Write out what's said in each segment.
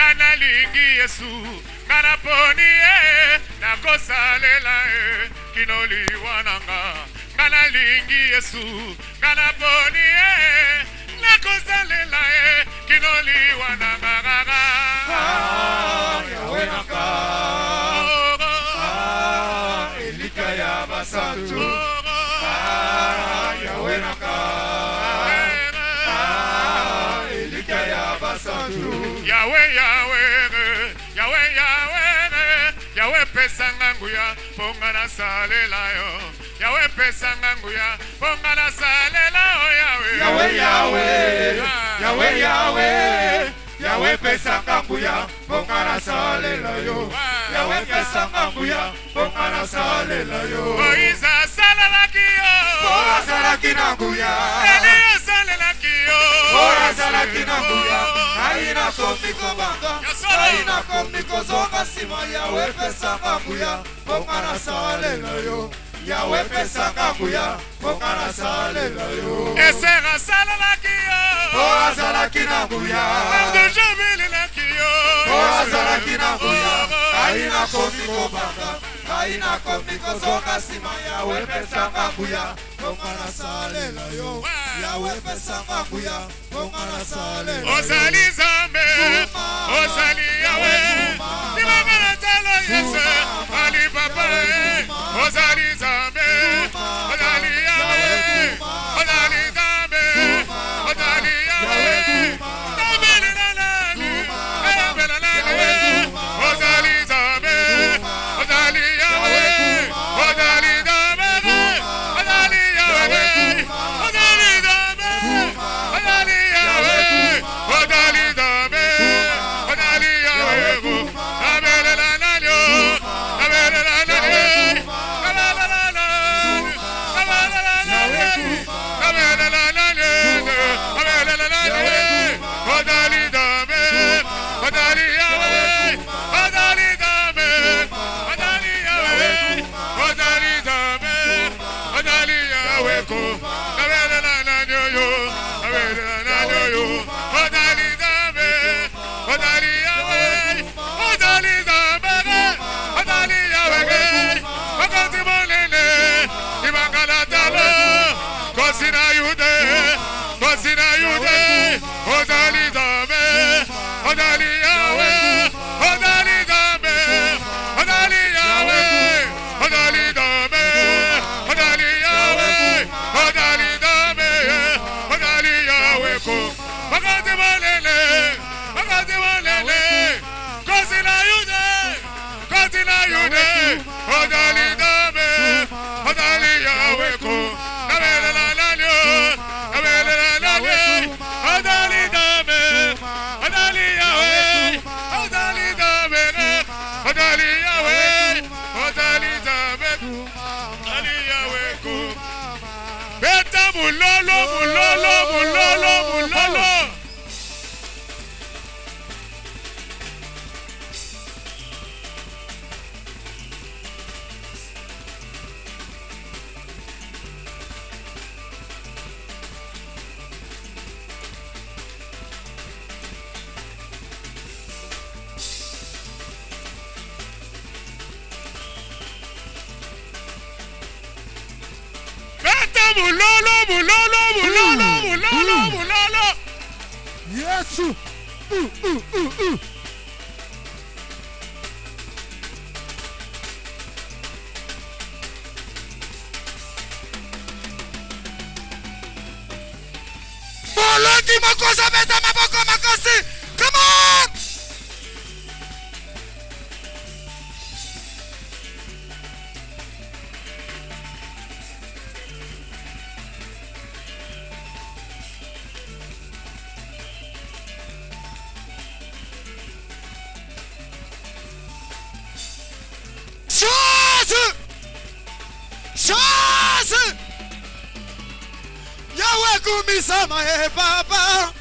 ngana lingi Yesu ngana poni na kosalela kinoli wananga ngana lingi Yesu ngana poni na kosalela kinoli wananga Yahweh naka elika ya basantu Yahweh naka elika ya basantu Yahweh Yahweh pesanga nguya pongana salela yo Yahweh pesanga nguya pongana salela yo Yahweh Yahweh pesanga nguya pongana salela yo Yahweh pesanga nguya pongana salela yo Moïse salela kiyo Ora salaki na nguya Elia salela kiyo Ora salaki na nguya Aina komiko banga Aina komiko zonga sima Yahweh pesanga nguya pongana salela yo Yahweh pesanga nguya pongana salela yo Esera salela kiyo Ora salaki na nguya Mande jabili na kiyo Ora salaki na nguya Aina komiko banga Aina komiko zonga sima Yahweh pesanga nguya pongana salela yo Yahweh pesanga nguya pongana salela Ozali Zambe Ozali Yahweh Nimangana talo Yesu Ali Papa Ozali Zambe Ozali Yahweh Ozali Zambe Ozali Yahweh Nabele Nalani Nabele Nalani Ozali Zambe Ozali Yahweh Ozali Zambe Ozali Yahweh Ozali Zambe Ozali Yahweh Ozali Zambe Ozali Yahweh Nabele Nalani Nabele Nalani Yesu Moloti makosa beta maboko makosi. Come on! Chance! Yahweh kumisama papa.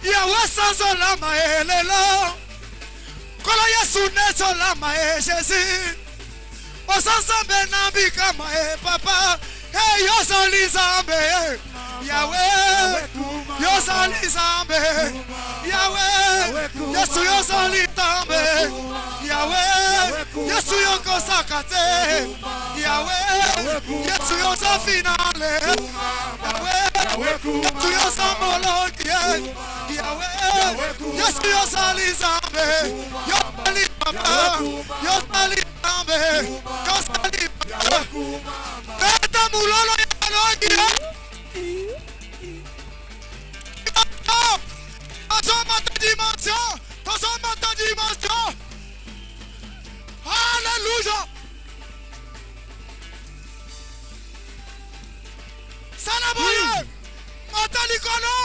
Yahweh sanzolama lelo. Kola Yesu nesolama Jésus. Osansambe nambikama papa. Hey Yosalizambe. Yahweh Yosalizambe. Yahweh Yesu yo sali tambe Yahweh Yesu yo kosakate Yahweh Yesu yo sa finale Yahweh Yesu yo sa molodie Yahweh Yesu yo sali zambe Yo sali papa Yo sali tambe Yo sali papa Beta mulolo yalodie Transforme ta dimension. Alléluia. Salaboye. Matalikolo.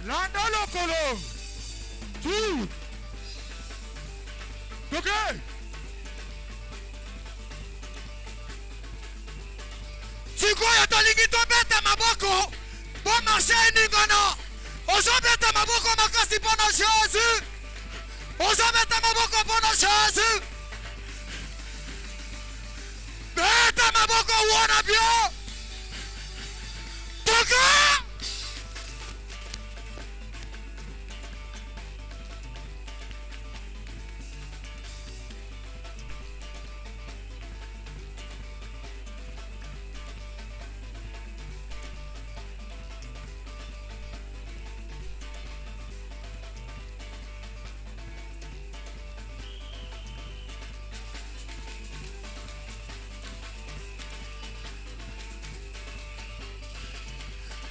Landolo kolo. Tout. Ok. Sikoya tolingito beta maboko bon marché ningono ozo beta maboko makasi pono Jésus ozo beta maboko pono Jésus beta maboko uona bio toka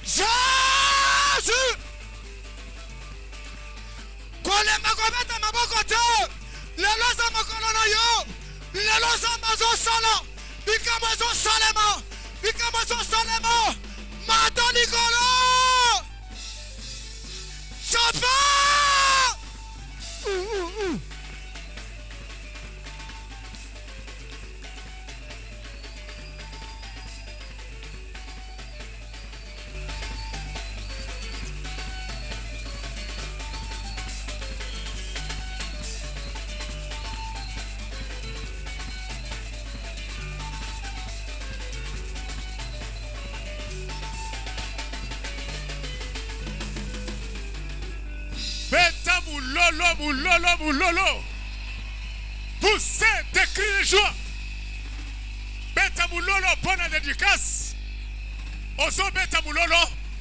Jésus! Kole makobeta maboko te! Lelo sa makolo na yo! Lelo sa mazo sala! Bikamo zo salema! Bikamo zo salema! Madoni kolo! Chapa! Beta moulolo. Poussez des cris de joie. Beta moulolo, bonne dédicace. Ozo beta moulolo,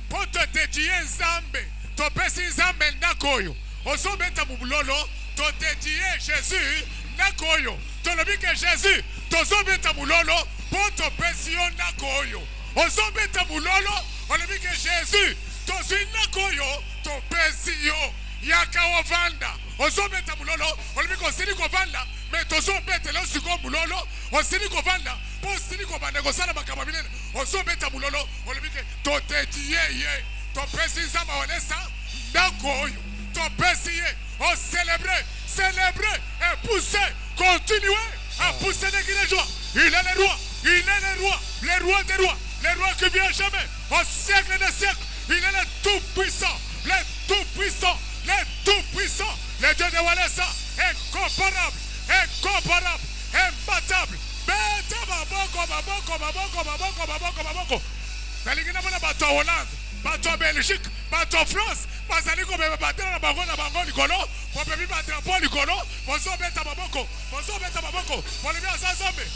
pour te dédier Nzambe. To pesi Nzambe nakoyo. Ozo beta moulolo, to dédier Jésus nakoyo. To lobi que Jésus, tozo beta moulolo, pour te pesi nakoyo. Ozo beta moulolo, on lobi que Jésus, tozo nakoyo, to pesi yo. Yakawa vanda. Ozo beta mulolo. Olibiko sini ko vanda. Me tozo beta lo siko mulolo. Osini ko vanda. Po sini ko vanda. Gosana makamabine. Ozo beta mulolo. Olibike to te ye. To pesi zama onesa. Nakoyo. To pesi ye. O célébrer. Et pousser. Continuer à pousser les joie. Il est le roi. Le roi des rois. Le roi qui vient jamais. Au siècle des siècles. Il est le tout-puissant. Le tout-puissant. Le tout-puissant, le Dieu de Walesa, incomparable, imbattable. Beta maboko. Nalingina mona bato Hollande, bato Belgique, bato France, bazali ko beba batela na bango likolo, po pepi ba drapeau likolo, bozo beta maboko. Bolivia azazambe.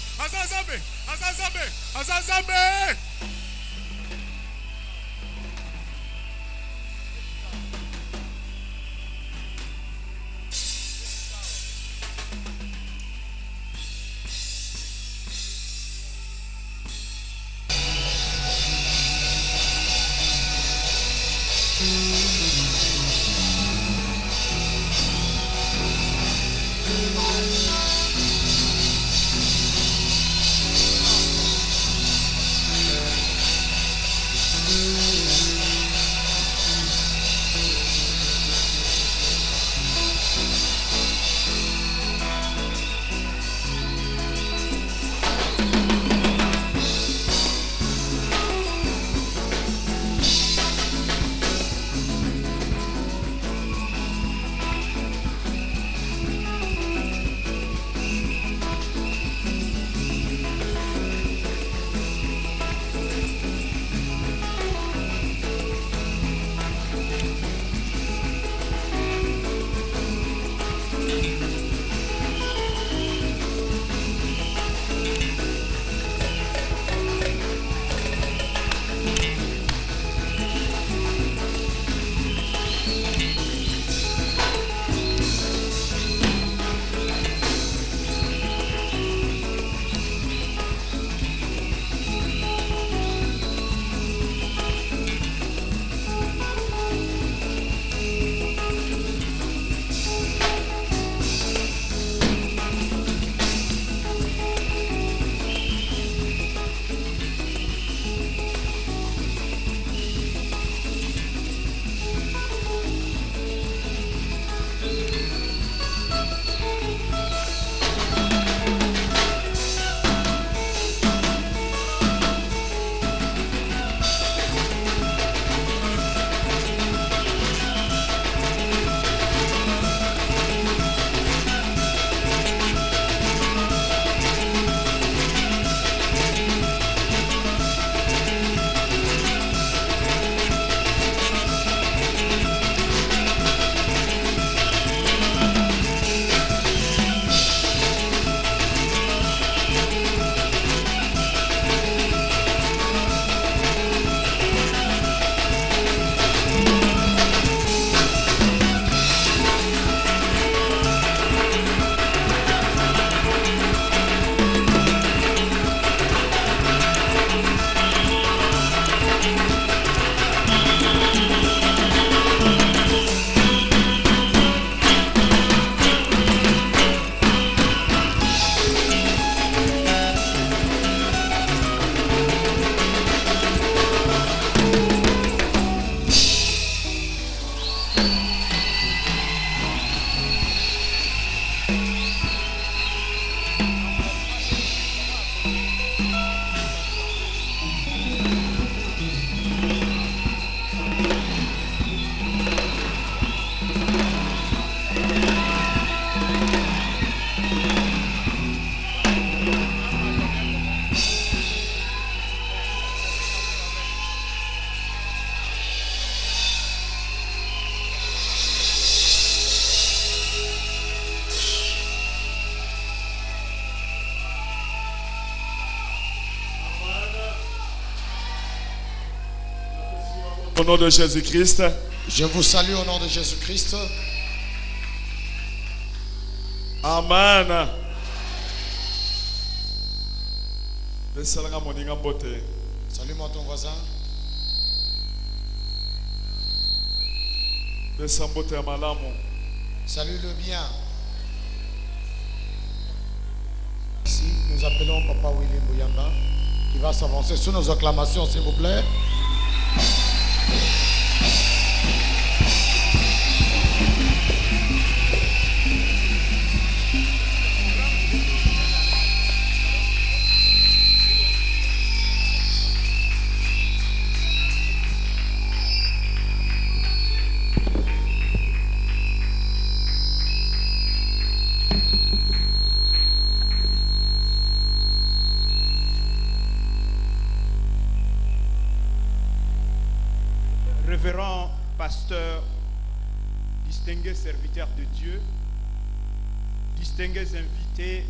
Au nom de Jésus-Christ. Je vous salue au nom de Jésus-Christ. Amen. Salue-moi ton voisin. Salue-le bien. Ici, nous appelons Papa Willy Bouyamba qui va s'avancer sous nos acclamations, s'il vous plaît. Révérend pasteur, distingués serviteurs de Dieu, distingués invités,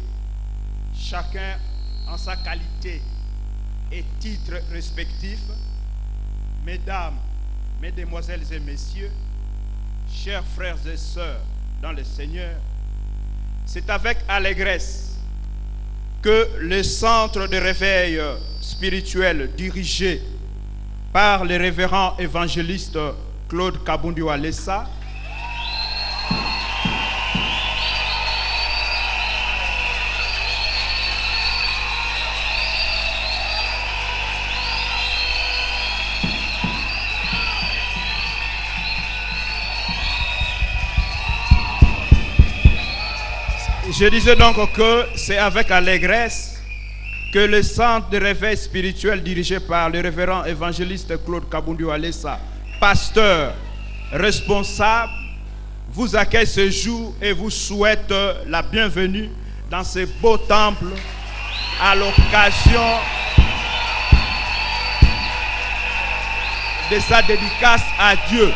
chacun en sa qualité et titre respectif, mesdames, mesdemoiselles et messieurs, chers frères et sœurs dans le Seigneur, c'est avec allégresse que le centre de réveil spirituel dirigé par le révérend évangéliste Claude Kabundu Walesa Je disais donc que c'est avec allégresse que le centre de réveil spirituel dirigé par le révérend évangéliste Claude Kabundu Walesa, pasteur responsable, vous accueille ce jour et vous souhaite la bienvenue dans ce beau temple à l'occasion de sa dédicace à Dieu.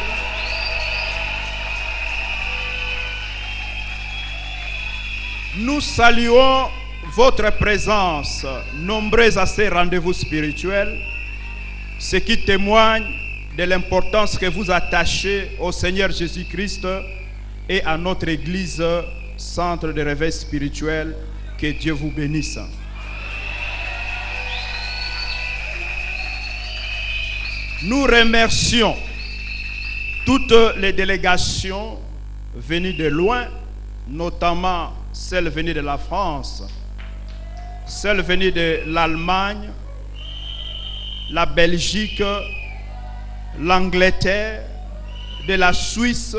Nous saluons votre présence nombreuse à ces rendez-vous spirituels, ce qui témoigne de l'importance que vous attachez au Seigneur Jésus-Christ et à notre Église, centre de réveil spirituel. Que Dieu vous bénisse. Nous remercions toutes les délégations venues de loin, notamment celles venues de la France, celles venues de l'Allemagne, la Belgique, l'Angleterre, de la Suisse,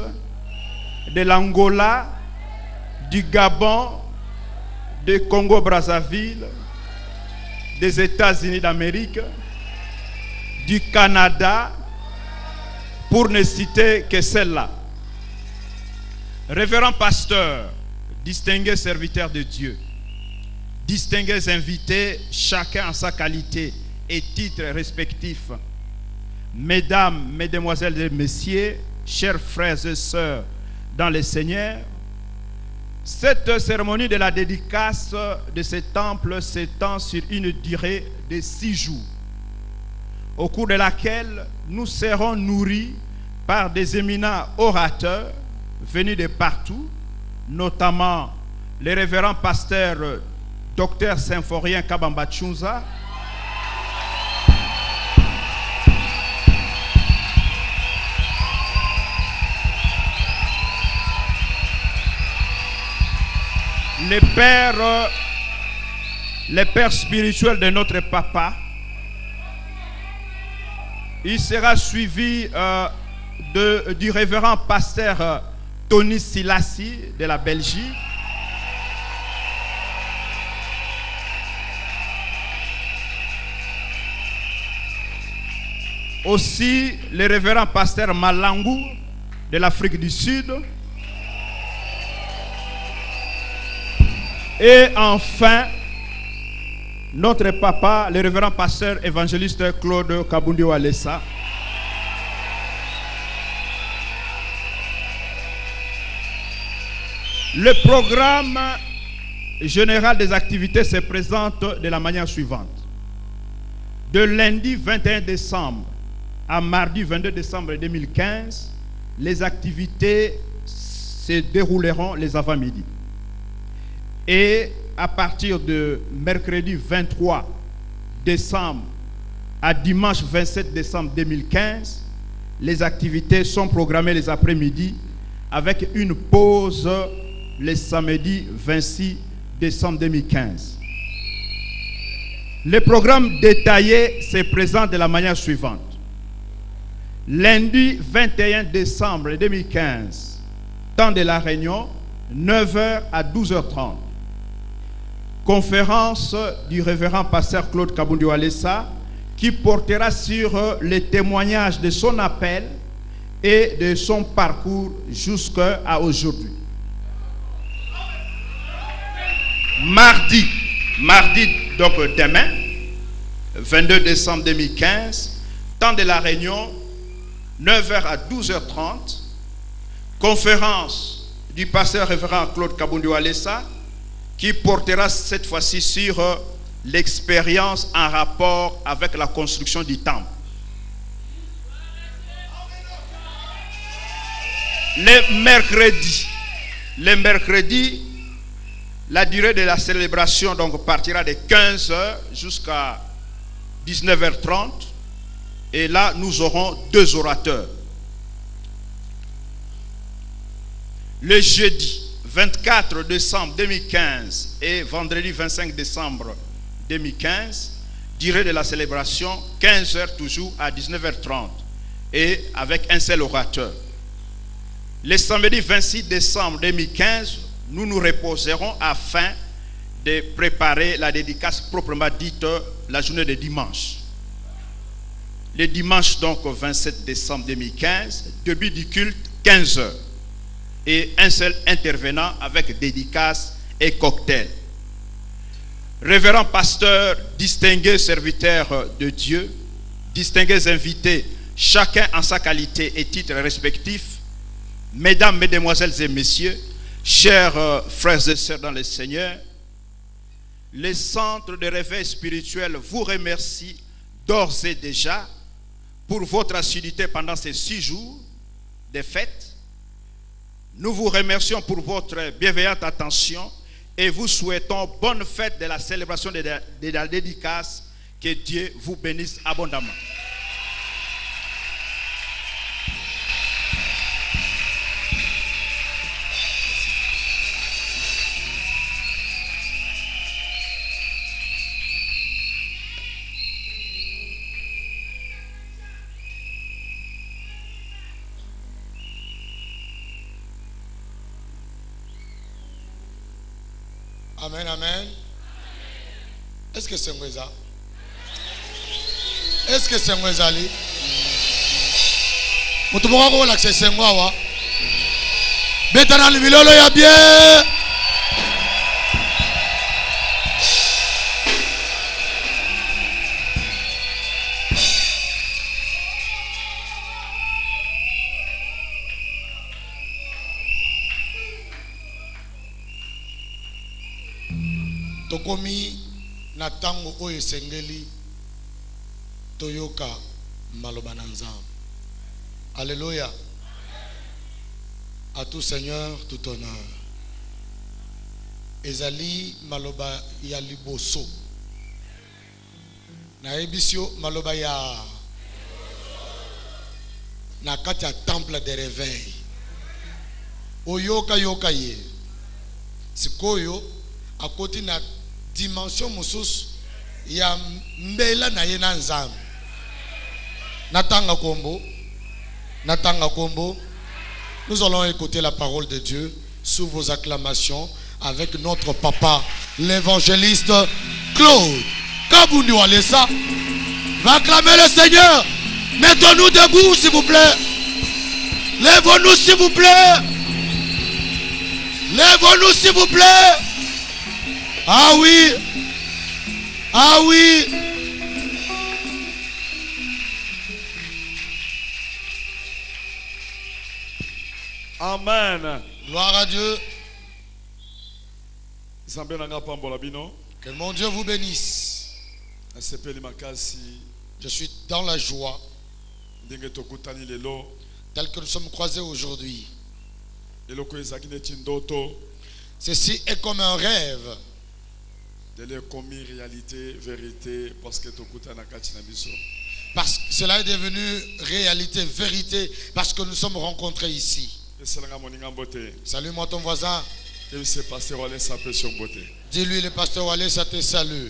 de l'Angola, du Gabon, du Congo-Brazzaville, des États-Unis d'Amérique, du Canada, pour ne citer que celle-là. Révérend pasteur, distingués serviteurs de Dieu, distingués invités, chacun en sa qualité et titre respectif, mesdames, mesdemoiselles et messieurs, chers frères et sœurs dans le Seigneur, cette cérémonie de la dédicace de ce temple s'étend sur une durée de 6 jours, au cours de laquelle nous serons nourris par des éminents orateurs venus de partout, notamment les révérends pasteurs Dr Symphorien Kabamba Tchunza, les pères spirituels de notre papa. Il sera suivi du révérend pasteur Tony Silassi de la Belgique. Aussi le révérend pasteur Malangou de l'Afrique du Sud. Et enfin, notre papa, le révérend pasteur évangéliste Claude Kabundu Walesa. Le programme général des activités se présente de la manière suivante. De lundi 21 décembre à mardi 22 décembre 2015, les activités se dérouleront les avant-midi. Et à partir de mercredi 23 décembre à dimanche 27 décembre 2015, les activités sont programmées les après-midi avec une pause le samedi 26 décembre 2015. Le programme détaillé se présente de la manière suivante. Lundi 21 décembre 2015, temps de la réunion, 9h à 12h30. Conférence du révérend pasteur Claude Kabundu Alessa qui portera sur les témoignages de son appel et de son parcours jusqu'à aujourd'hui. Mardi, donc demain, 22 décembre 2015, temps de la réunion, 9h à 12h30, conférence du pasteur révérend Claude Kabundu Alessa qui portera cette fois-ci sur l'expérience en rapport avec la construction du temple. Le mercredi, la durée de la célébration donc partira de 15h jusqu'à 19h30. Et là, nous aurons 2 orateurs. Le jeudi 24 décembre 2015 et vendredi 25 décembre 2015, durée de la célébration, 15h toujours à 19h30 et avec un seul orateur. Le samedi 26 décembre 2015, nous nous reposerons afin de préparer la dédicace proprement dite la journée de dimanche. Le dimanche donc 27 décembre 2015, début du culte 15h et un seul intervenant avec dédicace et cocktail. Révérend pasteur, distingués serviteurs de Dieu, distingués invités, chacun en sa qualité et titre respectif, mesdames, mesdemoiselles et messieurs, chers frères et sœurs dans le Seigneur, le centre de réveil spirituel vous remercie d'ores et déjà pour votre assiduité pendant ces 6 jours de fête. Nous vous remercions pour votre bienveillante attention et vous souhaitons bonne fête de la célébration de la dédicace. Que Dieu vous bénisse abondamment. Amen, amen. Est-ce que c'est Mweza? Est-ce que c'est Mweza li? Mutumoka ko la c'est Mwawa. Betana limilolo ya bien. Tokomi na tango oyo esengeli toyoka maloba na Nzambe. Alléluia. À tout Seigneur, tout honneur. Ezali maloba ya liboso. Na ebisio maloba ya na kati ya temple de réveil. Oyoka yoka ye. Sikoyo akoti na dimension mususu ya mbela na ye na Nzambe. Natanga kombo. Nous allons écouter la parole de Dieu sous vos acclamations avec notre papa, l'évangéliste Claude Kabundu Alessa. Va acclamer le Seigneur. Mettons-nous debout, s'il vous plaît. Lèvons-nous, s'il vous plaît. Lèvons-nous, s'il vous plaît. Ah oui. Ah oui. Amen. Gloire à Dieu. Que Que mon Dieu vous bénisse. Je suis dans la joie ndenge tokutani lelo tel que nous sommes croisés aujourd'hui. eloko ezaki neti ndoto Ceci est comme un rêve. dele komi réalité vérité parce que tokutana kati na biso. Parce que cela est devenu réalité, vérité, parce que nous sommes rencontrés ici. esalanga moninga mbote Salue-moi ton voisin. et c'est pasteur Wale s'appelle mbote. Dis-lui, le pasteur Wale, ça te salue.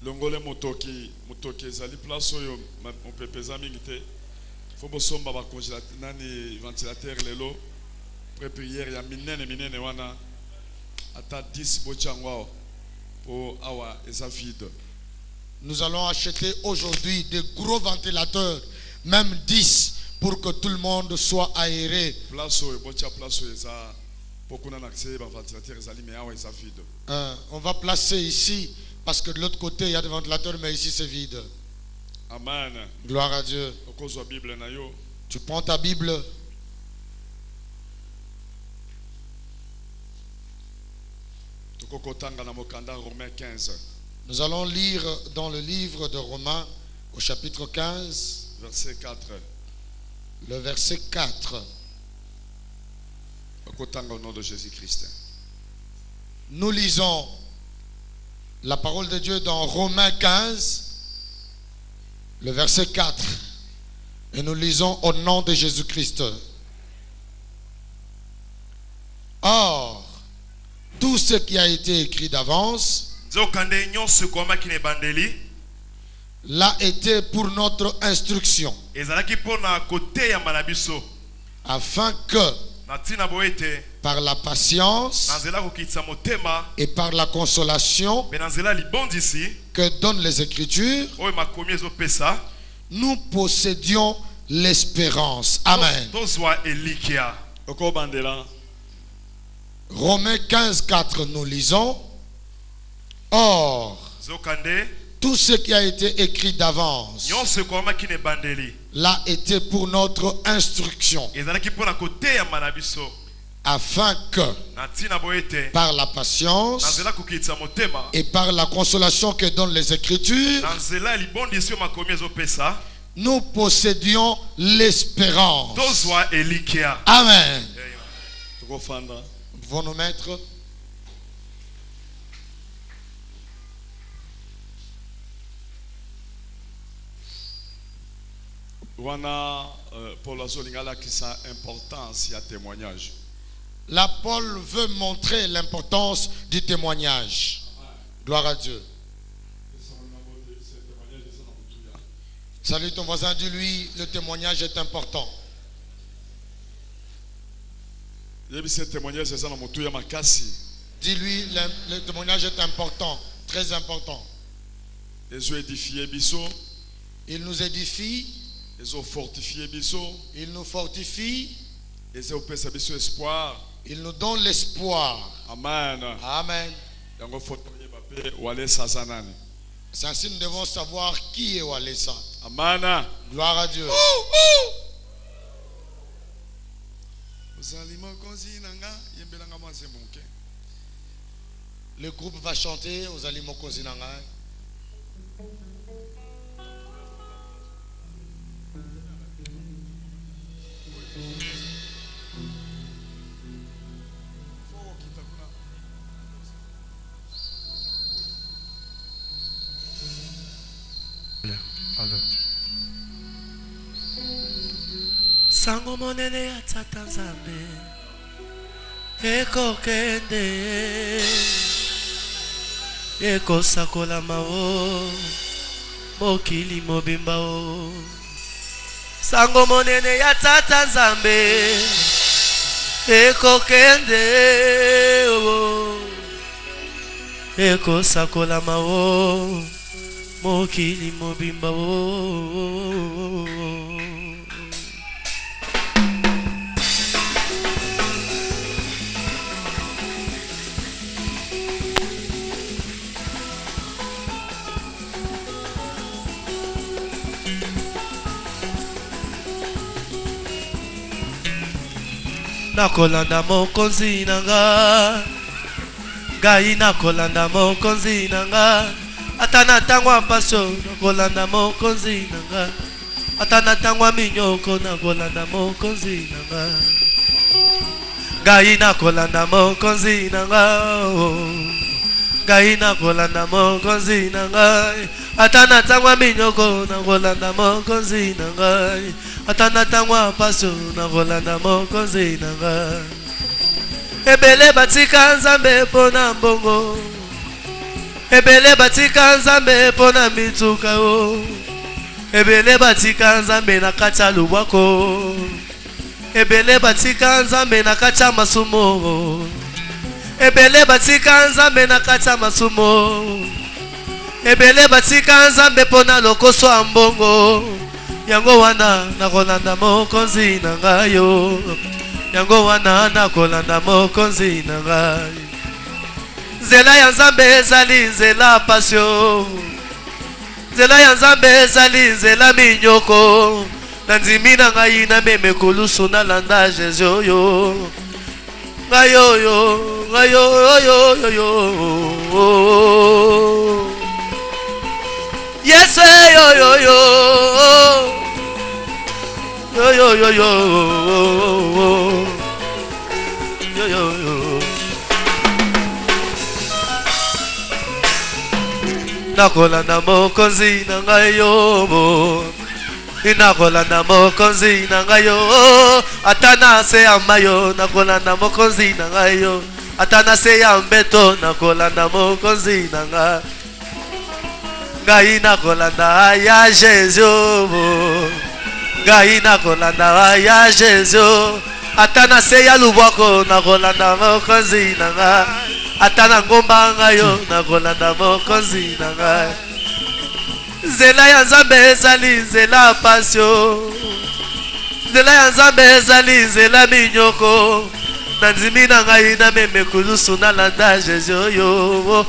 longole motoki ezali place oyo mopepeza mingi te fo bosomba bacongélateur nani ventilateur lelo pre prière ya minene wana ata 10 bochango awa po awa eza vide. Nous allons acheter aujourd'hui des gros ventilateurs, même 10, pour que tout le monde soit aéré. place oyo bocha place oyo eza po kuna na accès ba ventilateur ezali mais awa eza vide. On va placer ici, parce que de l'autre côté, il y a des ventilateurs, mais ici c'est vide. Amen. Gloire à Dieu. okozwa bible na yo Tu prends ta Bible. tokokotanga na mokanda Romains 15 Nous allons lire dans le livre de Romains, au chapitre 15, verset 4. le verset 4. okotanga au nom de Jésus-Christ. Nous lisons la parole de Dieu dans Romains 15, le verset 4. Et nous lisons au nom de Jésus-Christ. Or, tout ce qui a été écrit d'avance l'a été pour notre instruction, afin que, par la patience et par la consolation que donnent les Écritures, nous possédions l'espérance. Amen. okobandela Romains 15, 4, nous lisons. Or, tout ce qui a été écrit d'avance l'a été pour notre instruction, afin que, par la patience et par la consolation que donnent les Écritures, nous possédions l'espérance. Amen. tokofanda Nous pouvons nous mettre. wana Paul azolinga alakisa importance ya témoignage. Là, Paul veut montrer l'importance du témoignage. Gloire à Dieu. Salut ton voisin, dis-lui, le témoignage est important. yebisa témoignage eza na motu ya makasi Dis-lui, le témoignage est important, très important. ezo édifier biso Il nous édifie, ezo fortifier biso il nous fortifie, ezo pesa biso espoir. il nous donne l'espoir. Amen. Amen. yango foto yeba pe wale sasa nani. C'est ainsi nous devons savoir qui est Walesa. Amen. Gloire à Dieu. Le groupe va chanter aux Alimoko Zinangai. Sango monene ya tata nzambe ekokende ekosakola mao mokili mobimba o. Sango monene ya tata nzambe ekokende o ekosakola mao mokili mobimba o. Nakolanda mokonzi nanga, gai nakolanda mokonzi nanga, Atana tangwa paso na kolanda mokonzi nanga. Atana tangwa minyoko na kolanda mokonzi nanga. Gaina kolanda mokonzi nanga. Gaina kolanda mokonzi nanga. Atana tangwa minyoko na kolanda mokonzi nanga. Atana tangwa paso na kolanda mokonzi nanga. Ebele batika nzambe pona mbongo. Ebele batika nzambe pona mituka o. Ebele batika nzambe na kacha lubwako. Ebele batika nzambe na kacha masumo. Ebele batika nzambe na kacha masumo. Ebele batika nzambe pona lokoso ambongo. Yango wana na kolanda mokonzi na ngayo. Yango wana na kolanda mokonzi na ngayo. Nzela ya nzambe ezali nzela pasio. Nzela ya nzambe ezali nzela minyoko. Na nzimi na ngai na meme kolusu na landa Jesu yo. Ngayo yo, ngayo yo yo yo. Yes yo yo yo. Yo yo yo yo. Yo yo yo. Nakolanda mokonzi na ngayo. Nakolanda mokonzi na ngayo. Atana se amayo nakolanda mokonzi na ngayo. Atana se ambeto nakolanda mokonzi na ngayo. Ngai nakolanda ya Jesu. Ngai nakolanda ya Jesu. Atana se ya lubwako nakolanda mokonzi na ngayo. Atana ngomba ngayo na kolanda mokonzi na ngayo. Nzela ya nzambe ezali nzela pasio. Nzela ya nzambe ezali nzela minyoko. Na nzimi na ngai na meme kulusu na landa Jesu yo.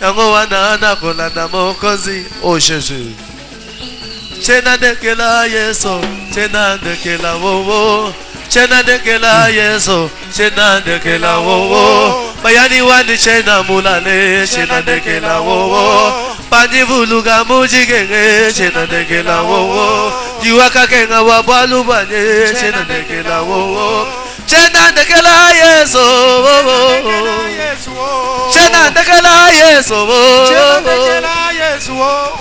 Yango wana na kolanda mokonzi. Oh Jésus. Chena dekela Yesu. Chena dekela wo. Chena dekela Yesu. Chena dekela wo. Bayani wani chena mulale. Chena dekela wo. Pandi vuluga mujigenge. Chena dekela wo. Jiwaka kenga wabwalu banye. Chena dekela wo. Chena dekela Yesu. Chena dekela Yesu.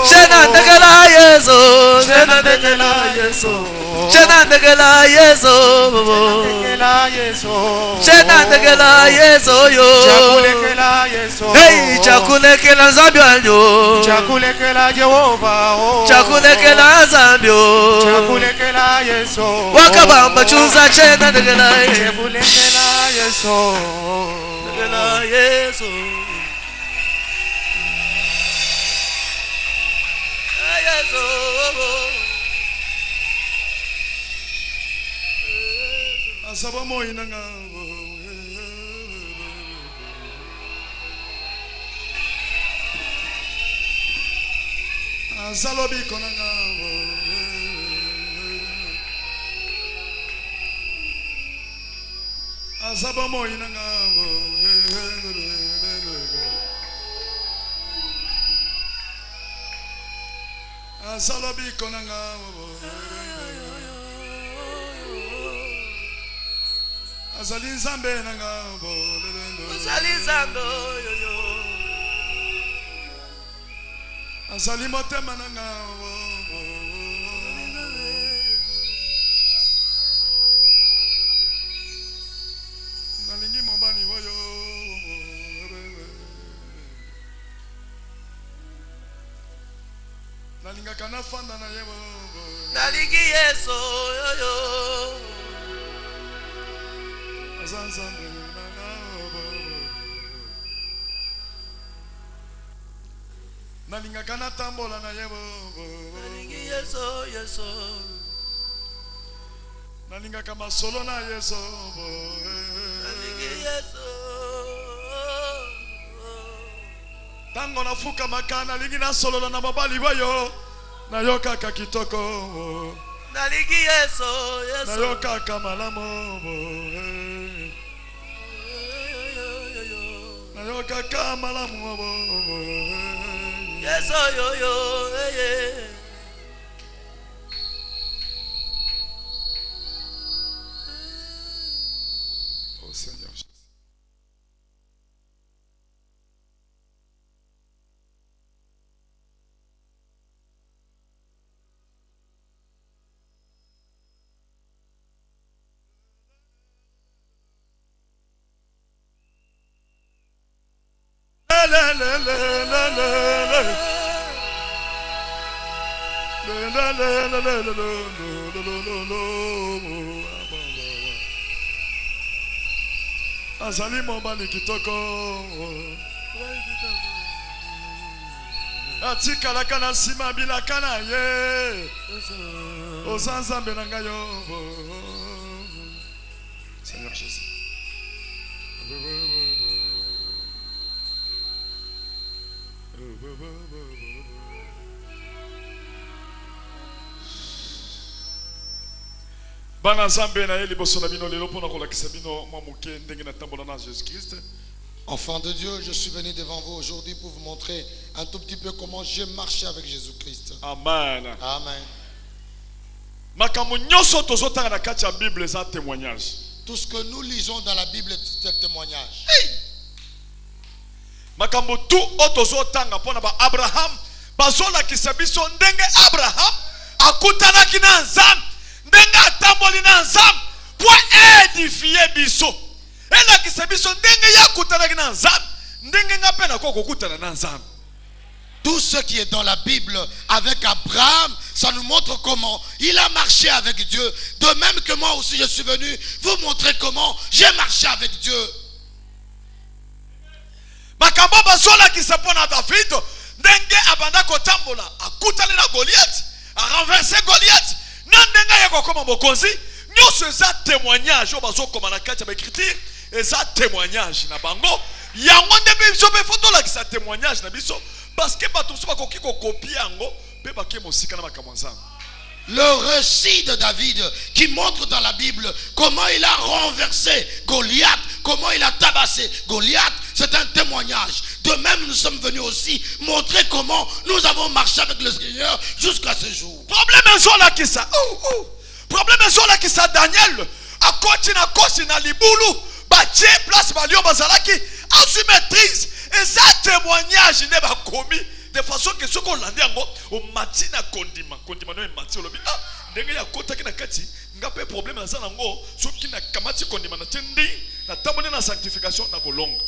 Chena dekela Yesu. Chena dekela Yesu. Chena dekela Yesu. Chena dekela Yesu yo. Hey, chakulekela nzambe anyo. Chakulekela Jehova. Chakulekela nzambe. Chakulekela Yesu. Wakabamba chunza chena dekela. Chakulekela Yesu. Dekela Yesu. Yesu. Asaba moyi na ngabo. Asalobi kona ngabo. Asaba moyi na ngabo. Asalobi kona ngabo. Azali nzambe na ngabo. Azali nzambe yo yo. Azali motema na ngabo. Nalingi mobali woyo. Nalinga kana fanda na yebo. Nalingi Yesu yo yo. Azanzambe na ngabo. Nalinga kana tambola na yebo. Nalingi Yesu Yesu. Nalinga kama solo na Yesu. Nalingi Yesu. Tango nafuka makana lingi na solo na mabali bayo. Na yoka kakitoko. Nalingi Yesu Yesu. Na yoka kamalamo. Na yoka kamalamo. Yesu yoyo, eye. Oh Seigneur Jésus. Azali mobali kitoko atikalaka na nsima bilaka na ye oza nzambe na ngai yo Seigneur Jésus. Enfants de Dieu, je suis venu devant vous aujourd'hui pour vous montrer un tout petit peu comment j'ai marché avec Jésus-Christ. Amen. Amen. Tout ce que nous lisons dans la Bible est un témoignage. Makambo tu otozotanga pona ba Abraham bazola kisabiso ndenge Abraham akutanaki na Nzambe ndenge atamboli na Nzambe pour édifier biso ela kisabiso ndenge yakutanaki na Nzambe ndenge ngapena ko kokutana na Nzambe. Tout ce qui est dans la Bible avec Abraham, ça nous montre comment il a marché avec Dieu. De même que moi aussi je suis venu vous montrer comment j'ai marché avec Dieu. Makambo bazola kisapona David ndenge abanda kotambola akutali na Goliath a renversé Goliath na ndenge yako koma bokonzi nyoso eza témoignage o bazokoma na kati ya écriture eza témoignage na bango yango ndebe biso be photo la kisa témoignage na biso parce que bato so bakoki ko copier yango pe baké mosika na makambo nzambe. Le récit de David qui montre dans la Bible comment il a renversé Goliath, comment il a tabassé Goliath, c'est un témoignage. De même, nous sommes venus aussi montrer comment nous avons marché avec le Seigneur jusqu'à ce jour. Problème est sur la qui ça. Problème est sur la qui ça. Daniel a continué na libulu, bâti place balio bazalaki, a su maîtrise et ça témoignage n'est pas commis. De façon que ce qu'on l'a dit au matin à condiment no mati olobi ah ndenge ya kota kina kati ngape problème na zanango so kina kamati condiment na tendi na tamone na sanctification na kolonga.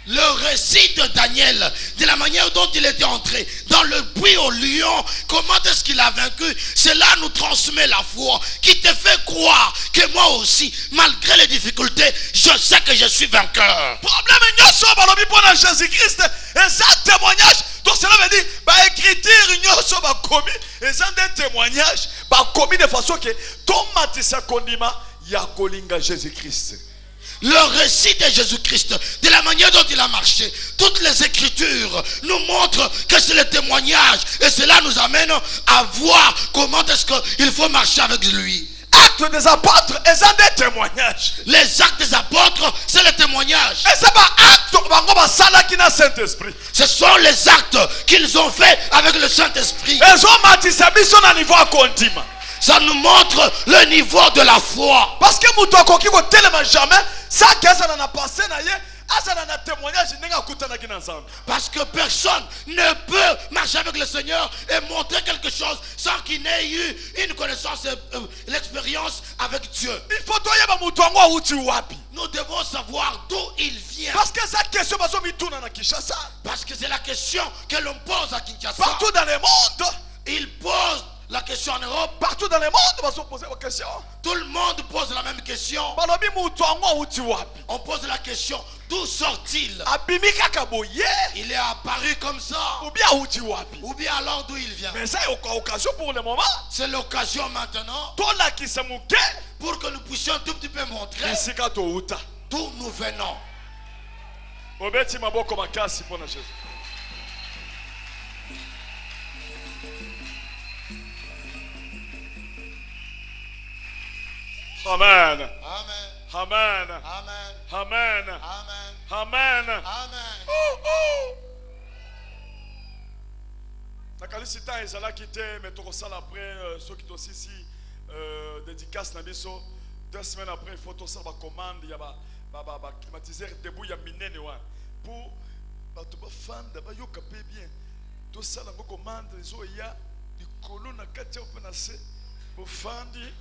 Le récit de Daniel, de la manière dont il était entré dans le puits au lion, comment est-ce qu'il a vaincu, cela nous transmet la foi qui te fait croire que moi aussi, malgré les difficultés, je sais que je suis vainqueur. Problème nyoso balobi pona Jésus-Christ, et ça témoignage, donc cela veut dire ba écriture nyoso ba commis, et ça des témoignages ba commis de façon que ton matisa condiment ya kolinga Jésus-Christ. Le récit de Jésus-Christ, de la manière dont il a marché, toutes les écritures nous montrent que c'est le témoignage. Et cela nous amène à voir comment est-ce qu'il faut marcher avec lui. Actes des apôtres, et ça des témoignages. Les actes des apôtres, c'est le témoignage. Et c'est pas acte Saint-Esprit. Ce sont les actes qu'ils ont fait avec le Saint-Esprit. Ça nous montre le niveau de la foi. Parce que nous ne tellement jamais, ça ça n'a passé témoignage. Parce que personne ne peut marcher avec le Seigneur et montrer quelque chose sans qu'il n'ait eu une connaissance, l'expérience avec Dieu. Nous devons savoir d'où il vient. Parce que cette question, parce que c'est la question que l'on pose à Kinshasa. Partout dans le monde, il pose la question en Europe. Partout dans le monde, on pose la question. Tout le monde pose la même question. On pose la question, d'où sort-il? Il est apparu comme ça. Ou bien alors d'où il vient? Mais ça est occasion pour le moment. C'est l'occasion maintenant pour que nous puissions un tout petit peu montrer d'où nous venons. Amen. Amen. Amen. Amen. Amen. Amen. Amen. Amen. nakalisi temps ezalaki te mais tokosala après soki tosisi dédicace na biso 2 semaines après il faut tosala bacommande ya baclimatiseur debout ya minene wana pour bato bafanda bayoka mpe bien tosala ngo commande ezoya likolo na kati ya mpe na se bofandi.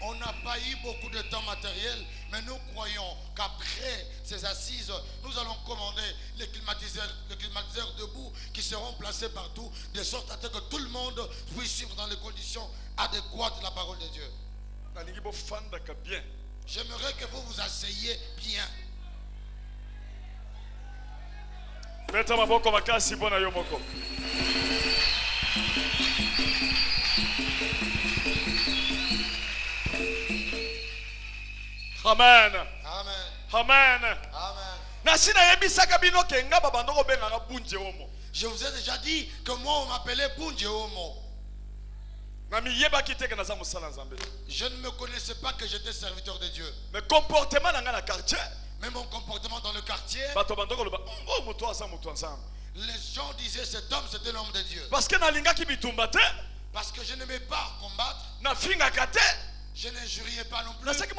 On n'a pas eu beaucoup de temps matériel, mais nous croyons qu'après ces assises, nous allons commander les climatiseurs debout qui seront placés partout, de sorte à ce que tout le monde puisse suivre dans les conditions adéquates de la parole de Dieu. J'aimerais que vous vous asseyez bien. Amen. Amen. Amen. Amen. Je vous ai déjà dit que moi on m'appelait Bunjeomo. Je ne me connaissais pas que j'étais serviteur de Dieu. Mais comportement dans le quartier. Mais mon comportement dans le quartier, les gens disaient cet homme c'était l'homme de Dieu. Parce que je n'aimais pas combattre. Je n'injuriais pas non plus. J'étais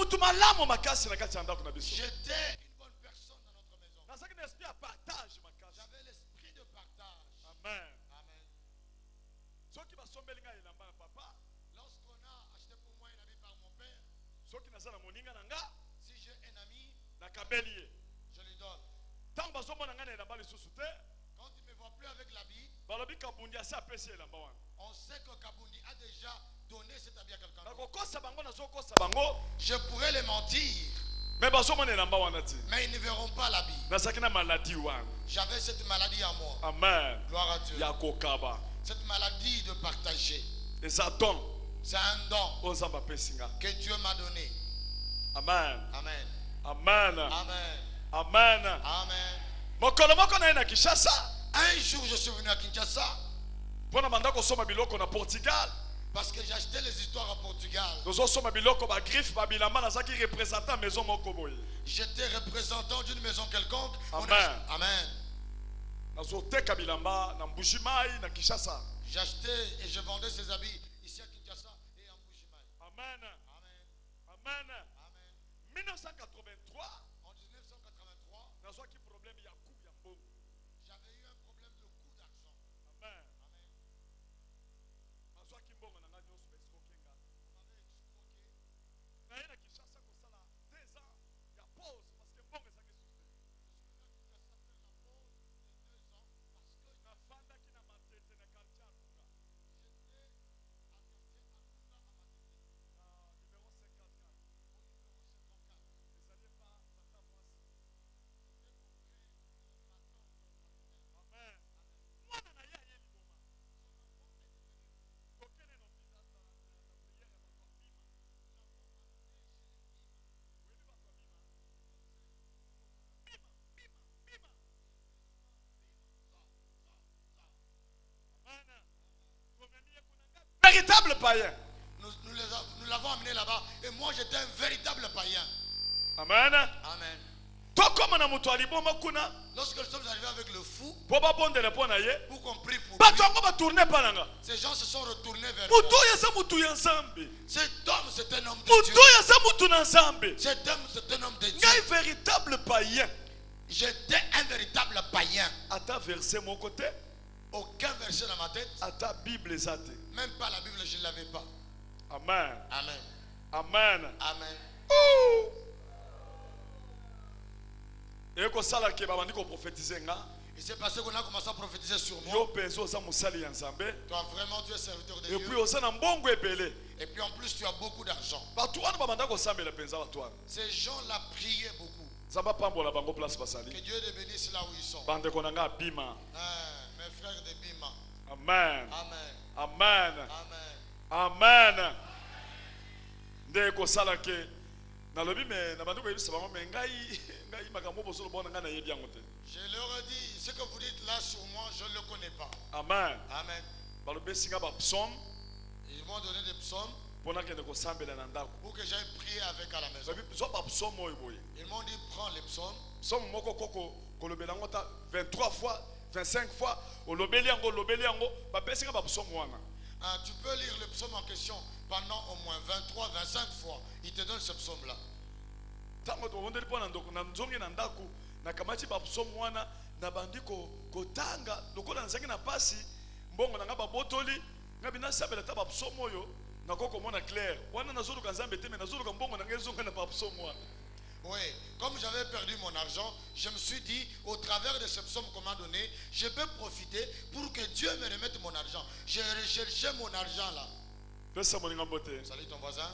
une bonne personne dans notre maison. J'avais l'esprit de partage. Amen. Amen. Lorsqu'on a acheté pour moi un habit par mon père, si j'ai un ami, je lui donne. Quand il ne me voit plus avec l'habit, on sait que Kabundi a déjà donné cet habit à quelqu'un d'autre. Je pourrais les mentir, mais ils ne verront pas l'habit. J'avais cette maladie à moi. Amen. Gloire à Dieu. Cette maladie de partager. C'est un don que Dieu m'a donné. Amen. Amen. Amen. Amen. Amen. Amen. Un jour, je suis venu à Kinshasa parce que j'ai acheté les histoires à Portugal. J'étais représentant d'une maison quelconque. Amen. Amen. J'achetais et je vendais ces habits ici à Kinshasa et à Mbujimaï. Amen. Amen. Amen. Amen. 1983. En 1983, j'avais eu un problème de coût d'argent. Amen. Amen. On m'avait escroqué. Véritable païen. Nous l'avons amené là-bas et moi j'étais un véritable païen. Amen. Amen. Lorsque nous sommes arrivés avec le fou, pour qu'on prie pour lui, ces gens se sont retournés vers moi. Cet homme c'est un homme de Dieu. Cet homme c'est un homme de Dieu. Véritable païen. J'étais un véritable païen. À ta verset mon côté. Aucun verset dans ma tête. À ta Bible exate. Même pas la Bible, je ne l'avais pas. Amen. Amen. Amen. Amen. Il s'est passé qu'on a commencé à prophétiser sur moi. Toi vraiment tu es serviteur de Dieu. Et puis en plus tu as beaucoup d'argent. Ces gens là priaient beaucoup. Que Dieu les bénisse là où ils sont. Mes frères de Bima. Amen. Amen. Amen. Amen. Amen. Ndeko salake nalobi me na bantu bayebisa bango me ngai makambo bosolo bona ngai na yebi yango te. Je leur ai dit ce que vous dites là sur moi je ne le connais pas. Amen. Amen. Balobi singa ba psaume. Ils m'ont donné des psaumes. pour que j'aille prier avec à la maison. Ils m'ont dit prends les psaumes. Somme moko koko kolobela ngota 23 fois 25 fois Tu peux lire le psaume en question pendant au moins 23 25 fois. Il te donne ce psaume là. Nakamati ba psaume wana na bandiko kotanga lokola nzangi na pasi mbongo na ngaba botoli ngabina sabela ta ba psaume oyo nakoko mona clair wana nazuluka nzambe te me nazuluka mbongo na ngezonga na ba psaume wana. Oui, comme j'avais perdu mon argent, je me suis dit, au travers de ce psaume qu'on m'a donné, je peux profiter pour que Dieu me remette mon argent. J'ai recherché mon argent là. Salut ton voisin.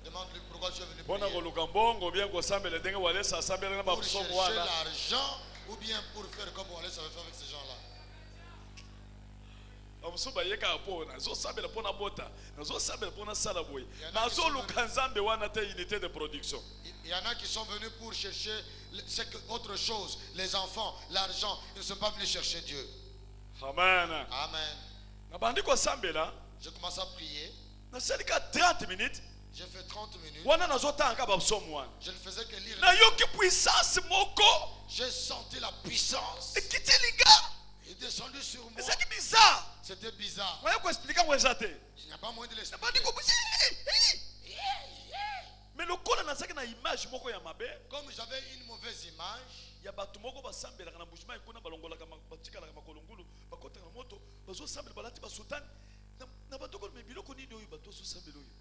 Demande-lui pourquoi tu es venu prier. Pour chercher l'argent ou bien pour faire comme Wallace avait fait avec ces gens-là. Il y en a qui sont venus pour chercher autre chose, les enfants, l'argent. Ils ne sont pas venus chercher Dieu. Amen. Amen. Je commence à prier. 30 minutes. J'ai fait 30 minutes. Je ne faisais que lire. J'ai senti la puissance. Il est descendu sur moi. C'était bizarre. C'était bizarre. Il n'y a pas moyen de l'expliquer. Mais le corps n'a pas image. Comme j'avais une mauvaise image. Il y a des gens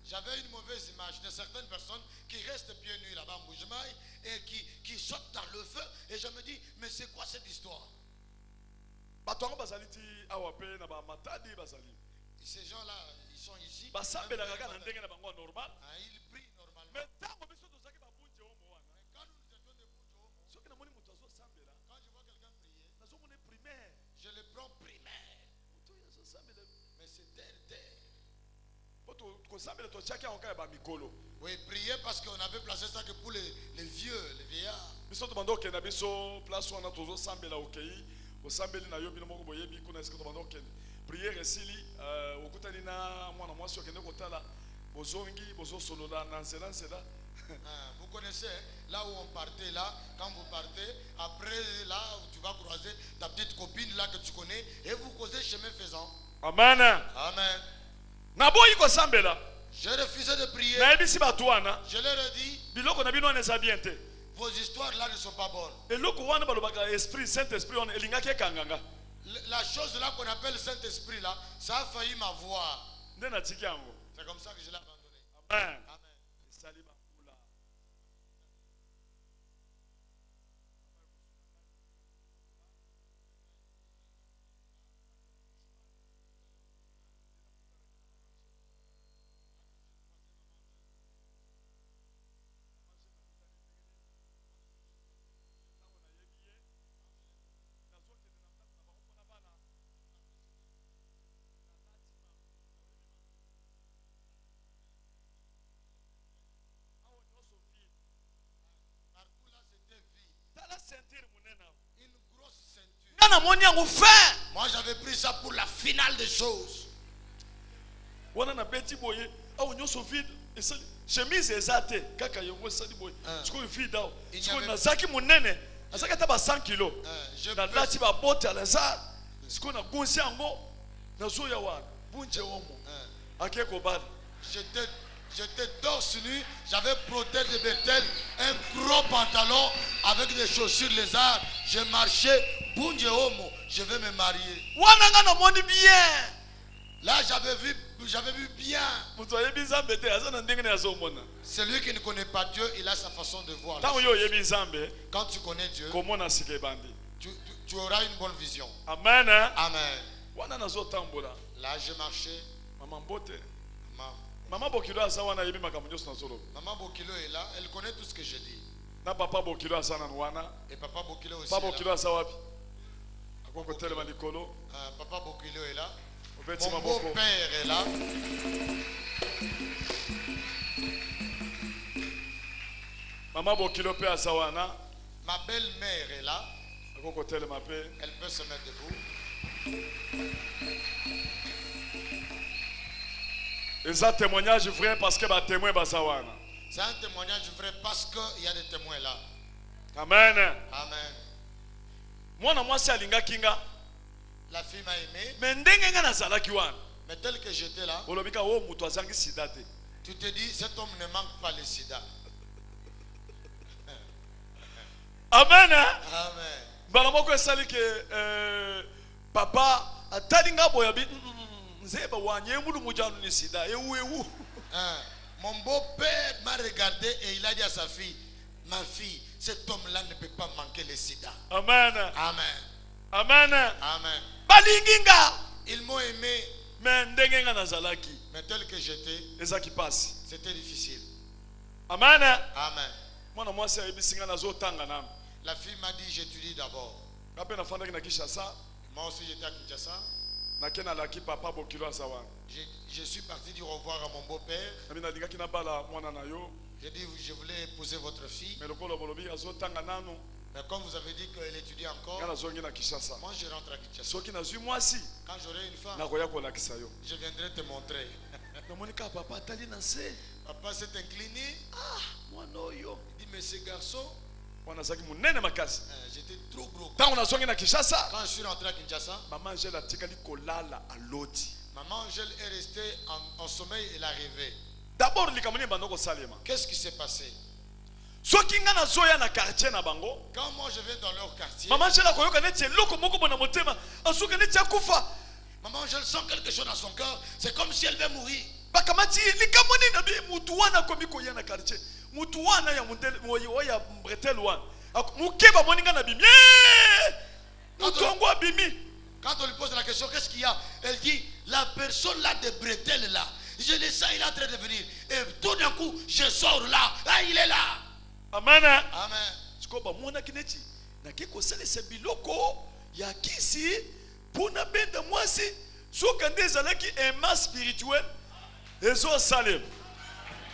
j'avais une mauvaise image de certaines personnes qui restent pieds nus là-bas en Boujmaï et qui sautent dans le feu. Et je me dis, mais c'est quoi cette histoire? Ces gens-là, ils sont ici. Ils prient normalement. Mais quand nous étions de quand je vois quelqu'un prier, je le prends primaire. Mais c'est terre. Oui, prier parce qu'on avait placé ça que pour les vieux, les vieillards. Prière esili okutani na mwana mwasi okende kotala bozongi bozosolola nansela nsela. Vous connaissez là où on partait là, quand vous partez, après là où tu vas croiser ta petite copine là que tu connais et vous causez chemin faisant. Amen. Amen. Naboyi ko sambela. J'ai refusé de prier. Je leur ai dit, biloko na bino wana eza bien te. Vos histoires là ne sont pas bonnes. Eloko wana balobaka esprit Saint-Esprit on elingaki ekanganga. La chose là qu'on appelle Saint-Esprit là, ça a failli m'avoir. C'est comme ça que je l'ai abandonné. Amen. Amen. Une grosse ceinture. Moi j'avais pris ça pour la finale des choses. Chemise ezate kaka yongo sali boy. Siko fida. Siko nazaki munene. Azaka taba 100 kg. Na lati ba bote alaza. Siko na gonsi ango. Na zoya wa bunje omo. Akeko bad. J'étais torse nu, j'avais protège de Bethel, un gros pantalon avec des chaussures lézards. Je marchais, bunje homo, je vais me marier. Wananga moni bien. Là j'avais vu bien. Celui qui ne connaît pas Dieu, il a sa façon de voir. Quand tu connais Dieu, tu auras une bonne vision. Amen. Amen. Là je marchais. Maman Bokilo est là, elle connaît tout ce que je dis. Papa Bokilo et Papa Bokilo aussi. Papa Bokilo est là. Papa Bokilo est là. Mon beau-père est là. Maman Bokilo pe asawana. Ma belle-mère est là. Elle peut se mettre debout. Et ça témoignage vrai parce que ba témoin basawana. C'est un témoignage vrai parce qu'il y a des témoins là. Amen. Amen. Moi si alinga kinga. La fille m'a aimé. Mais ndenge nga nazalaki wana. Mais tel que j'étais là, Olobika o mutu azangi sida te. tu te dis, cet homme ne manque pas le sida. Amen. Amen. Bana moko esali ke papa atalinga boya bi nzeba wanye mudu mujanu ni sida ewu. Mon beau-père m'a regardé et il a dit à sa fille, ma fille, cet homme-là ne peut pas manquer le sida. Amen. Amen. Amen. Amen. Balinginga. Ils m'ont aimé, Mais ndenge nga nazalaki. mais tel que j'étais, Eza qui passe. c'était difficile. Amen. Amen. Mwana mwasi ayebisinga nazotanga nami. La fille m'a dit, j'étudie d'abord. Kape nafandaki na Kinshasa. Moi aussi, j'étais à Kinshasa. Nakena laki papa bokilo asawana. Je suis parti dire au revoir à mon beau-père. Nami nalingaki nabala mwana na yo. J'ai dit, je voulais épouser votre fille. Mais lokolo bolobi azotanga nanu. Mais comme vous avez dit qu'elle étudie encore, Nga nazongi na Kinshasa. moi je rentre à Kinshasa. Soki nazwi mwasi Quand j'aurai une femme, nakoya kolakisa yo. je viendrai te montrer. Namonika papa atali na se. Papa s'est incliné. Mwana oyo. Il dit, mais ce garçon, Mwana azaki munene makasi. j'étais trop gros. Tango nazongi na Kinshasa. Quand je suis rentré à Kinshasa, Maman Angèle atikali kolala aloti. maman Angèle est restée en sommeil, elle a rêvé. D'abord likamoni bandoko salema. Qu'est-ce qui s'est passé? Soki nga nazoya na quartier na bango. Quand moi je vais dans leur quartier, Maman Angèle akoyoka neti eloko moko bona motema. Asuka neti akufa. maman Angèle sent quelque chose dans son cœur. C'est comme si elle va mourir. Bakamati likamoni na bi mutu wana komi koya na quartier. Mutu wana ya mundele ya bretel wana. Mukeba moninga na bimi. Mutu wangu abimi. Quand on lui pose la question, qu'est-ce qu'il y a? Elle dit, la personne là de bretelles là, je le sens, il est en train de venir. Et tout d'un coup, je sors là. Ah, il est là. Amen. Amen. Sikoba mwana kineti. Na kiko sale se biloko ya kisi pona benda mwasi. Soka ndezalaki ema spirituel. Ezo salem.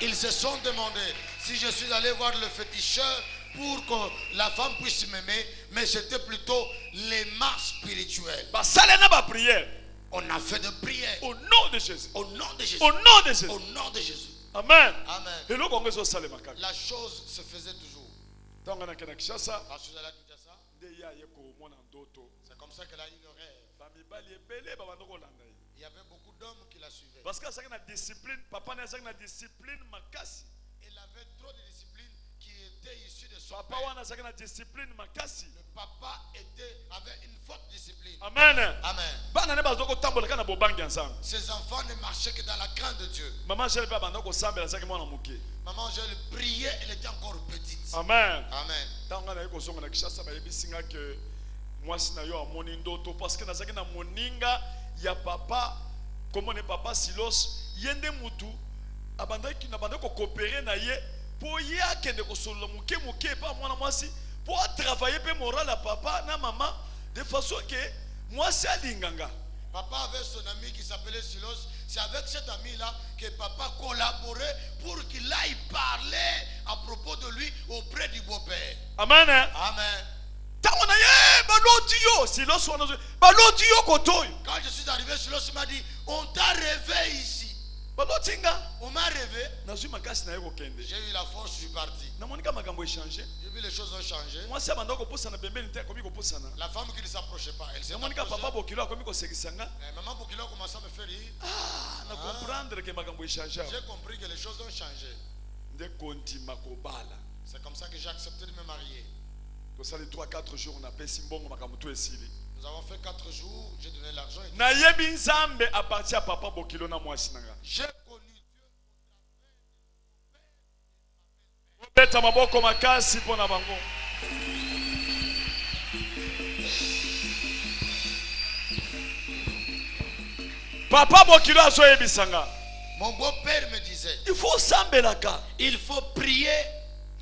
Ils se sont demandé si je suis allé voir le féticheur pour que la femme puisse m'aimer, mais c'était plutôt l'aimant spirituel. Ba salena ba prière. On a fait de prières. Au nom de Jésus. Au nom de Jésus. Au nom de Jésus. Au nom de Jésus. Amen. Amen. Et l'autre on salema kaka. La chose se faisait toujours. Tango na kena Kinshasa. Quand je suis allé à Kinshasa, Ndeya yeko mwana ndoto. c'est comme ça qu'elle a eu le rêve. Bamibali ebele ba bandoko landa. Il y avait beaucoup d'hommes qui la suivaient. Parce que ça na discipline, papa na ça na discipline makasi. Il avait trop de discipline qui était issue de son Papa père. wana ça na discipline makasi. Le papa avait une forte discipline. Amen. Amen. Bana ne bazoko tambola kana bobangi ensemble. Ses enfants ne marchaient que dans la crainte de Dieu. Maman Angèle pa bandoko sambela ça mwana muke. Maman Angèle priait, elle était encore petite. Amen. Amen. Tango na yeko songa na Kinshasa ba yebisinga que mwasi na yo amoni ndoto parce que nazaki na moninga ya papa comment ne papa Silos yende mutu abandaki na bandako coopérer na ye po ye akende ko solo muke pa mwana mwasi po travailler pe moral à papa na maman de façon que mwasi alinganga. Papa avait son ami qui s'appelait Silos. C'est avec cet ami-là que papa collaborait pour qu'il aille parler à propos de lui auprès du beau-père. Amen. Amen. Tango na ye baloti yo Silos wana baloti yo kotoyo. Quand je suis arrivé, Silos m'a dit, on t'a rêvé ici. Baloti nga. On m'a rêvé. Nazui makasi na yeko kende. J'ai eu la force, je suis parti. Na monika makambo échanger. J'ai vu les choses ont changé. Mwasi abandako posana bembeni te komi ko posana. La femme qui ne s'approchait pas, elle s'est Na monika approchée. papa bokilo akomi ko sekisanga. Maman Bokilo a commencé à me faire rire. Na comprendre que makambo échanger. J'ai compris que les choses ont changé. Nde kontima kobala. C'est comme ça que j'ai accepté de me marier. To sali 3-4 jours on appelle simbongo makambo to esili. Nous avons fait 4 jours, j'ai donné l'argent. Et Na yebi nzambe a partir à papa bokilo na mwasi nanga. j'ai connu Dieu au Beta maboko makasi pona bango. Papa bokilo azo yebisanga. Mon beau-père me disait, Il faut sambelaka. il faut prier.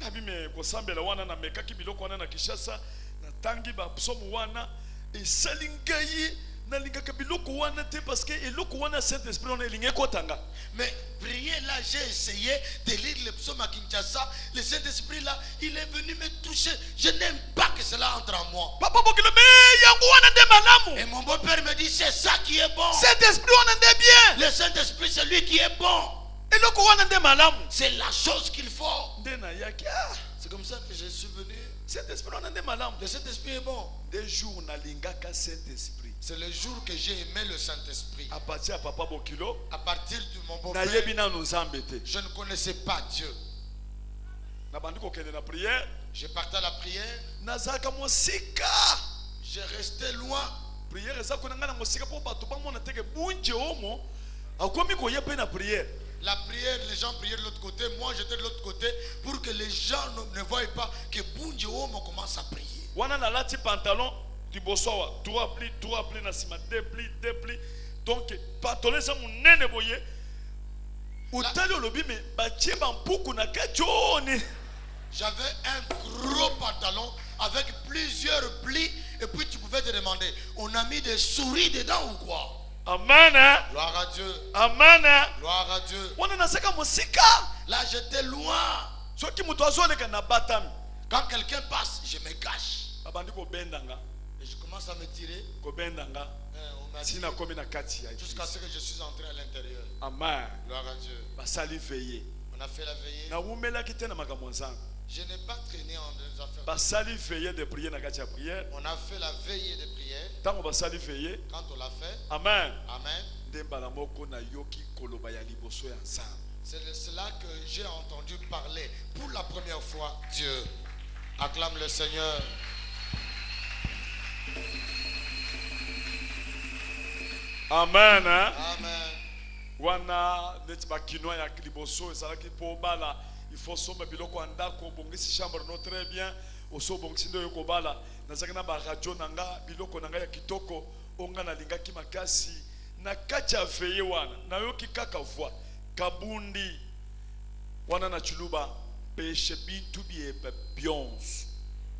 Nabi me ko sambela wana na mekaki biloko wana na Kinshasa na tangi ba psomo wana e salingai na lingaka biloko wana te parce que eloko wana Saint-Esprit on elinge kotanga. Mais prier là, j'ai essayé de lire le psaume à Kinshasa. Le Saint-Esprit là, il est venu me toucher. Je n'aime pas que cela entre en moi. Papa bokilo me yango wana nde malamu. Et mon beau-père me dit, c'est ça qui est bon. Saint-Esprit wana nde bien. Le Saint-Esprit, c'est lui qui est bon. Eloko wana nde malamu. C'est la chose qu'il faut. Nde na yaki. C'est comme ça que je suis venu. Saint-Esprit wana nde malamu. Le Saint-Esprit est bon. Des jours na lingaka Saint-Esprit. C'est le jour que j'ai aimé le Saint-Esprit. À partir de papa bokilo. À partir de mon Na beau-père, yebi na nozambete. je ne connaissais pas Dieu. Na bandi ko kende na prière. J'ai parti à la prière. Nazaka mosika. J'ai resté loin. Prière eza ko na mosika po bato ba mona teke bunje omo. Akomi ko yepe na prière. La prière, les gens priaient de l'autre côté. Moi, j'étais de l'autre côté pour que les gens ne voient pas que Bunji Omo commence à prier. Wana na lati pantalon du bosowa. Trois plis na sima, deux plis. Donc pantalon ça munene boye. Utali olobi me batie bampuku na kachoni. J'avais un gros pantalon avec plusieurs plis et puis tu pouvais te demander, on a mis des souris dedans ou quoi? Amen. Gloire à Dieu. Amen. Gloire à Dieu. Wana nasaka mosika. Là, j'étais loin. Soki muto azoleka na batami. Quand quelqu'un passe, je me cache. Abandi ko bendanga. Et je commence à me tirer. Ko bendanga. On m'a dit, Sina komi na kati ya. jusqu'à ce que je suis entré à l'intérieur. Amen. Gloire à Dieu. Basali veiller. On a fait la veillée. Na umela kitena makambo nzanga. Je n'ai pas traîné en des affaires. Basali veiller de prier na kati ya prière. On a fait la veillée de prière. Tango basali veiller. Quand on l'a fait, Amen. amen. Ndembala moko na yoki koloba ya liboso ya nzambe. C'est de cela que j'ai entendu parler pour la première fois Dieu. Acclame le Seigneur. Amen. Amen. Wana neti bakinoa ya liboso ezalaki po bala. Il faut somba biloko andako bongisi chambre no très bien. Oso bongisi ndo yoko bala. Nazaki na ba radio nanga biloko nanga ya kitoko onga na lingaki makasi na kati ya veye wana na yoki kaka voix kabundi wana na chuluba péché bintu bie bionze.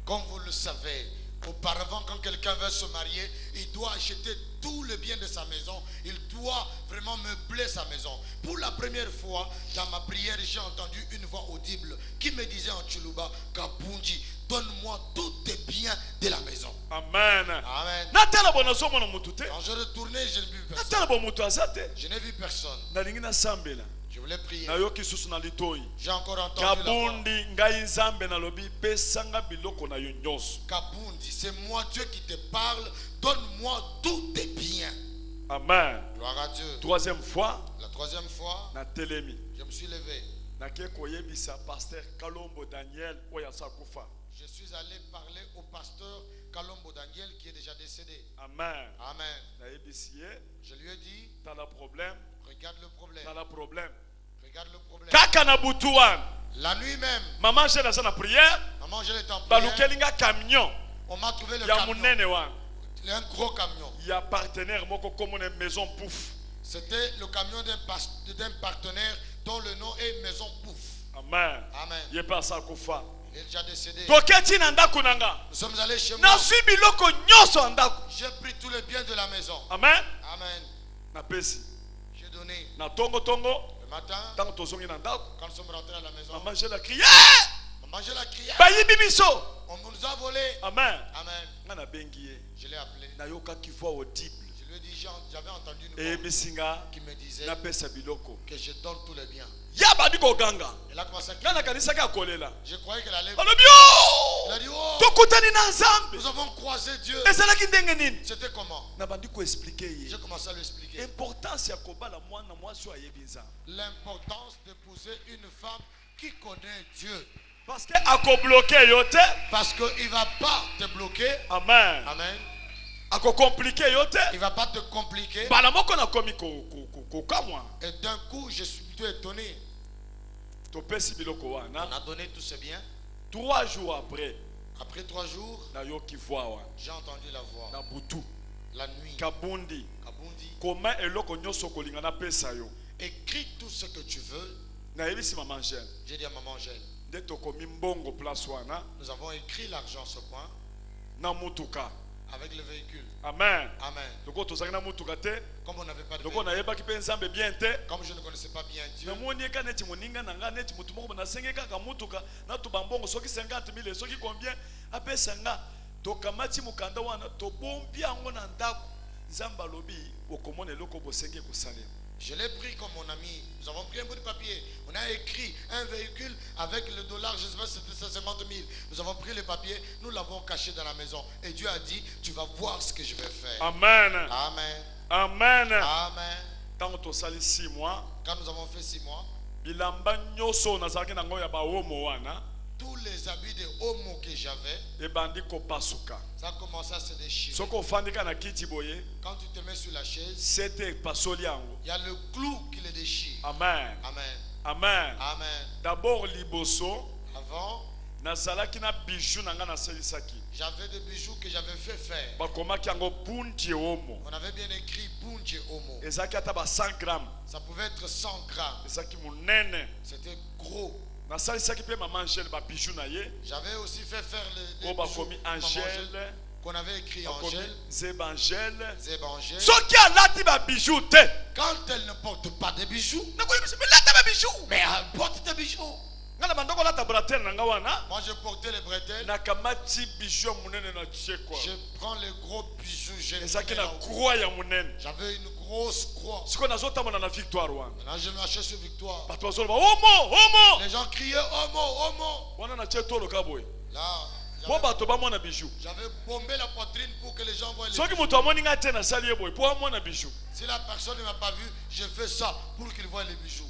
Comme vous le savez, auparavant quand quelqu'un veut se marier, il doit acheter tout le bien de sa maison. Il doit vraiment meubler sa maison. Pour la première fois, dans ma prière, j'ai entendu une voix audible qui me disait en Chuluba, Kabunji, donne-moi tous tes biens de la maison. Amen. Amen. Natala bonazo mona mutute. Quand je retournais, je n'ai vu personne. Natala bo mutu azate. Je n'ai vu personne. Na lingi na sambela. Je voulais prier. Na yoki susu na litoi. J'ai encore entendu la voix. Kabundi ngai nzambe na lobi pesanga biloko na yo nyonso. Kabundi, c'est moi Dieu qui te parle. Donne-moi tous tes biens. Amen. Gloire à Dieu. Troisième fois La troisième fois, na telemi. je me suis levé. Na ke koyebisa pasteur Kalombo Daniel oya sakufa. Je suis allé parler au pasteur Kalombo Daniel qui est déjà décédé. Amen. Amen. Na yebisiye Je lui ai dit, t'as le problème. regarde le problème. T'as le problème. Regarde le problème. Kaka na butuan. La nuit même, Maman j'ai dans sa prière. maman, je l'étais en prière. Balukelinga camion. On m'a trouvé le Ya camion. munene wan. Un gros camion. Ya partenaire moko comme une maison pouf. C'était le camion d'un partenaire dont le nom est Maison Pouf. Amen. Amen. Ye pa sakufa. Il est déjà décédé. Toketi na ndako nanga. Nous sommes allés chez moi. Na sui biloko nyonso ndako. J'ai pris tous les biens de la maison. Amen. Amen. Na pesi. J'ai donné Na tongo tongo. le matin, Tango tozongi na ndako. quand nous sommes rentrés à la maison. Maman j'ai la crié. Maman, je la crié. Bayibi biso. On nous a volé. Amen. Amen. Ngana bengi ye. Je l'ai appelé. Na yoka ki voix audible. Je lui ai dit, j'avais entendu une E voix bisinga qui me disait na pesa biloko. que je donne tous les biens. Ya badi ko ganga. Elle a commencé à crier. Ngana kanisa ka kolela. Je croyais qu'elle allait. Balobi Elle a dit, oh, tokutani na nzambe. nous avons croisé Dieu. Ezalaki ndenge nini? C'était comment? Na bandi ko expliquer ye. J'ai commencé à lui expliquer Importance ya kobala mwana mwasi ayebi nzambe. l'importance d'épouser une femme qui connaît Dieu. Parce que ako bloquer yo te. Parce qu'il ne va pas te bloquer. Amen. Amen. Ako compliquer yo te. Il ne va pas te compliquer. Bala moko na komi ko kamwa. Et d'un coup, je suis plutôt étonné. To pesi biloko On wana. a donné tous ces biens. 3 jours après, Après 3 jours, na yoki voix wana. j'ai entendu la voix. Na butu. La nuit. Kabundi. Kabundi. Comment eloko nyonso kolinga na pesa yo. Écris tout ce que tu veux. Na yebisi maman Jeanne. J'ai dit à maman Gêne, Nde tokomi mbongo place wana nous avons écrit l'argent ce coin na mutuka. avec le véhicule. Amen. Amen. Loko tozaki na mutuka te. Comme on n'avait pas de Loko véhicule, nayebaki pe nzambe bien te. comme je ne connaissais pas bien Dieu, namoni eka neti moninga na nga neti mutu moko nasenge kaka mutuka na to bambongo soki 50 000 soki combien apesa nga tokamati mukanda wana tobombi yango na ndako nzamba lobi okomona eloko bosenge kosalela. Je l'ai pris comme mon ami. Nous avons pris un bout de papier. On a écrit un véhicule avec le dollar, je ne sais pas si c'était 50 000. Nous avons pris le papier, nous l'avons caché dans la maison. Et Dieu a dit, tu vas voir ce que je vais faire. Amen. Amen. Amen. Amen. Tant que tu 6 mois, Quand nous avons fait 6 mois, bilamba nyoso nazalaki nango ya ba homo wana tous les habits de homo que j'avais, ebandi kopasuka. ça a commencé à se déchirer. Soko ofandika na kiti boye, Quand tu te mets sur la chaise, c'était pasoli yango. il y a le clou qui le déchire. Amen. Amen. Amen. Amen. D'abord liboso Avant, nazalaki na bijou nanga naselisaki. j'avais des bijoux que j'avais fait faire. Bakomaki yango bunti homo. On avait bien écrit Bunje Homo. Ezaki ata ba 100 grammes. Ça pouvait être 100 grammes. Ezaki munene. C'était gros. Nasalisaki pe maman Angèle ba bijou na ye. J'avais aussi fait faire les O bijoux bakomi maman Angèle. qu'on avait écrit Bakomi Angèle, Zebangèle. Zébangèle. Soki alati ba bijou te. Quand elle ne porte pas de bijoux, Nakoyi biso lata ba bijou. mais elle porte des bijoux. Ngana bandoko lata bratel nanga wana. Moi je portais les bretelles. Nakamati bijou munene na tchekwa. Je prends les gros bijoux. Ezaki na croix ya munene. J'avais une grosse croix. Siko nazotamona na victoire wana. Maintenant je marchais sur Victoire. Bato bazoloba homo homo. Les gens criaient Homo, Homo. Wana na tcheto loka boye. Là, Po bato ba mona bijou. j'avais bombé la poitrine pour que les gens voient les Soki bijoux. moto amoni nga te na sali ye boye. Po amona bijou. Si la personne ne m'a pas vu, je fais ça pour qu'il voie les bijoux.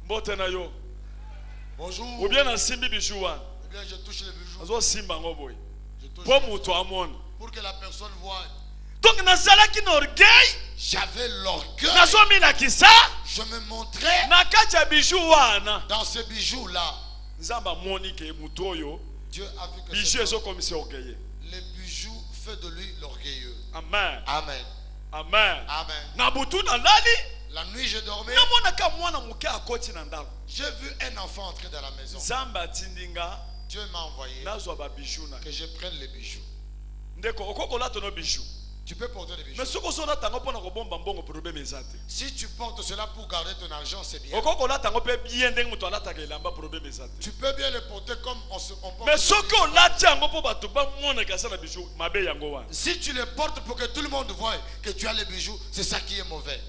Mbote na yo. Bonjour. Ou bien na simbi bijou wana. Ou bien je touche les bijoux. Azo simba ngo boye. Je touche Po moto amona. pour que la personne voie. Donc nazalaki na orgueil. J'avais l'orgueil. Nazomilakisa. Je me montrais Na kati ya bijou wana. dans ces bijoux-là. Nzamba moni ke muto oyo. Dieu a vu que Bijou cet ezo homme, komisi orgueilleux. les bijoux fait de lui l'orgueilleux. Amen. Amen. Amen. Amen. Na butu na lali. La nuit, je dormais. Namonaka mwana muke akoti na ndako. J'ai vu un enfant entrer dans la maison. Nzamba tindinga. Dieu m'a envoyé Nazwa ba bijou na. que je prenne les bijoux. Ndeko okoko lato no bijou. Tu peux porter des bijoux. Mais soko so lata ngo pona ko bomba mbongo problème ezate. Si tu portes cela pour garder ton argent, c'est bien. Okoko lata ngo pe bien ndenge muto alata ke lamba problème ezate. Tu peux bien le porter comme on porte. Mais les soko bijoux. lati yango po bato ba mona ka sala bijou mabe yango wana. Si tu les portes pour que tout le monde voie que tu as les bijoux, c'est ça qui est mauvais.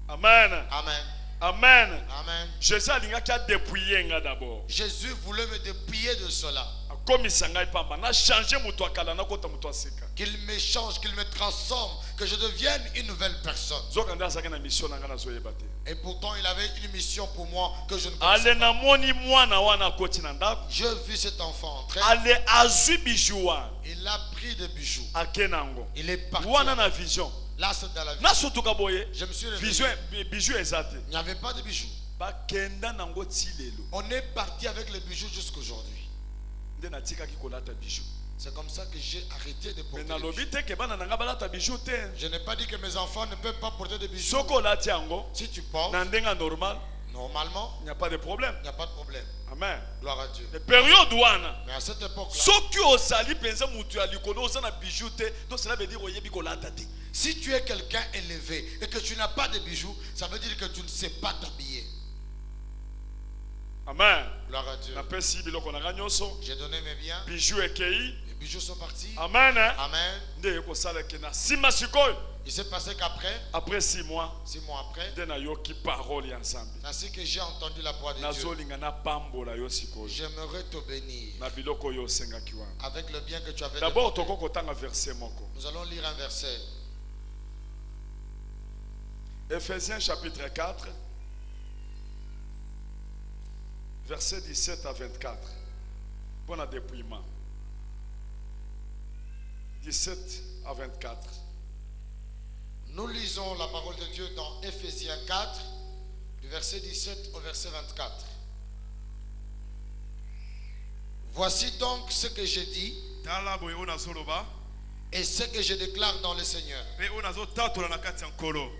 Amen. Amen. Amen. Amen. Jésus alinga ki a dépouiller nga d'abord. Jésus voulait me dépouiller de cela. Akomisa ngai pamba na changer muto akala na kota muto asika. Qu'il me change, qu'il me transforme, que je devienne une nouvelle personne. Zokanda azaka na mission na nga na zoyeba te. Et pourtant, il avait une mission pour moi que je ne connaissais Ale pas. na moni mwana wana akoti na ndako. Je vis cet enfant entrer. Ale azwi bijou wana. Il a pris des bijoux. Akenango. Il est parti. Wana na vision. Là, c'est dans la vie. Na sutuka boye. Je me suis Vision réveillé. bijou ezate. Il n'y avait pas de bijoux. Bakenda nango tilelo. On est parti avec les bijoux jusqu'aujourd'hui. Nde natikaki kolata bijou. C'est comme ça que j'ai arrêté de Mais porter na des bijoux. lobi te ke bana nanga balata bijou te. Je n'ai pas dit que mes enfants ne peuvent pas porter des bijoux. Soko lati yango. Si tu portes, Na ndenga normal, normalement, il n'y a pas de problème. il n'y a pas de problème. Amen. Gloire à Dieu. Le période wana. Mais à cette époque-là, Soki osali penza mutu ya likolo osana bijou te, donc cela veut dire oyebi kolata te. si tu es quelqu'un élevé et que tu n'as pas de bijoux, ça veut dire que tu ne sais pas t'habiller. Amen. Gloire à Dieu. Na pesi biloko na nyonso. J'ai donné mes biens. Bijou ekei. Les bijoux sont partis. Amen. Amen. Nde ekosala ke na sima sikoyo. Il s'est passé qu'après, Après 6 mois, 6 mois après, nde nayoki parole ya Nzambe. c'est ainsi que j'ai entendu la voix de Dieu. Nazolinga na pambola yo sikoyo. J'aimerais te bénir Na biloko yo osengaki wana. avec le bien que tu avais D'abord demandé. toko kotanga verset moko. Nous allons lire un verset. Ephésiens chapitre 4, verset 17 à 24. Bon à dépouillement. 17 à 24. Nous lisons la parole de Dieu dans Ephésiens 4, du verset 17 au verset 24. Voici donc ce que j'ai dit tala boye oyo nazoloba et ce que je déclare dans le Seigneur. mpe oyo nazotatola na kati ya nkolo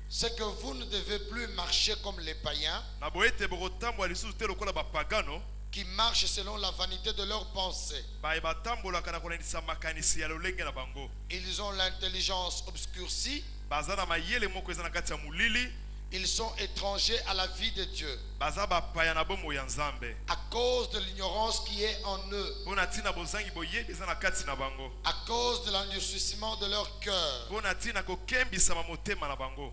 C'est que vous ne devez plus marcher comme les païens na boye ete bokotambola lisusu te lokola bapagano qui marchent selon la vanité de leurs pensées. baye batambolaka na kolandisa makanisi ya lolenge na bango Ils ont l'intelligence obscurcie baza na mayele moko eza na kati ya molili Ils sont étrangers à la vie de Dieu baza bapaya na bomoi ya Nzambe à cause de l'ignorance qui est en eux, mpona ntina bozangi boyebi eza na kati na bango à cause de l'endurcissement de leur cœur. mpona ntina kokembisama motema na bango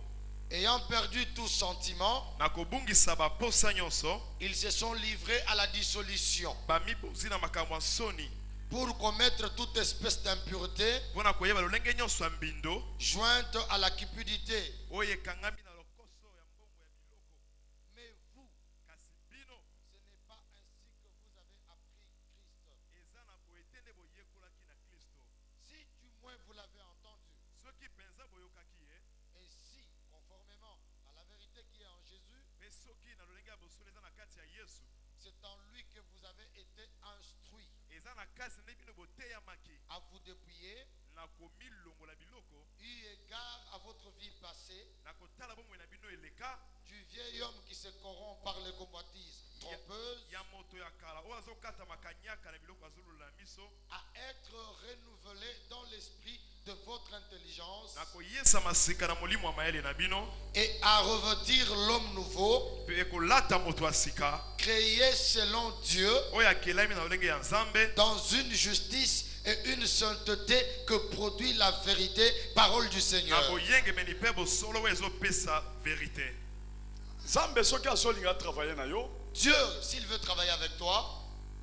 Ayant perdu tout sentiment, na kobungisa baposa nyonso ils se sont livrés à la dissolution bamibozi na makambo ya soni pour commettre toute espèce d'impureté mpona koyeba lolenge nyonso ya mbindo jointe à la cupidité. oyo ekangami na lokoso ya mbongo ya biloko. Mais vous, Kasi bino ce n'est pas ainsi que vous avez appris Christ. eza na boye te nde boyekolaki na Kristo. Si du moins vous l'avez entendu, Soki penza boyokaki ye et si, conformément à la vérité qui est en Jésus, mpe soki na lolenge ya bosolo eza na kati ya Yesu c'est en lui que vous avez été instruits eza na kasi nde bino boteyamaki à vous dépouiller, na komilongola biloko eu égard à votre vie passée, na kotala bomoi na bino eleka du vieil homme qui se corrompt par les convoitises trompeuses, ya moto ya kala oyo azokata makanyaka na biloko azolola miso à être renouvelé dans l'esprit de votre intelligence na koyesama sika na molimo ya mayele na bino et à revêtir l'homme nouveau, mpe ekolata moto ya sika créé selon Dieu oyo akelami na lolenge ya Nzambe dans une justice et une sainteté que produit la vérité, parole du na Seigneur. boyengemeli mpe bosolo oyo ezopesa verite. Nzambe soki azolinga travailler na yo, Dieu, s'il veut travailler avec toi,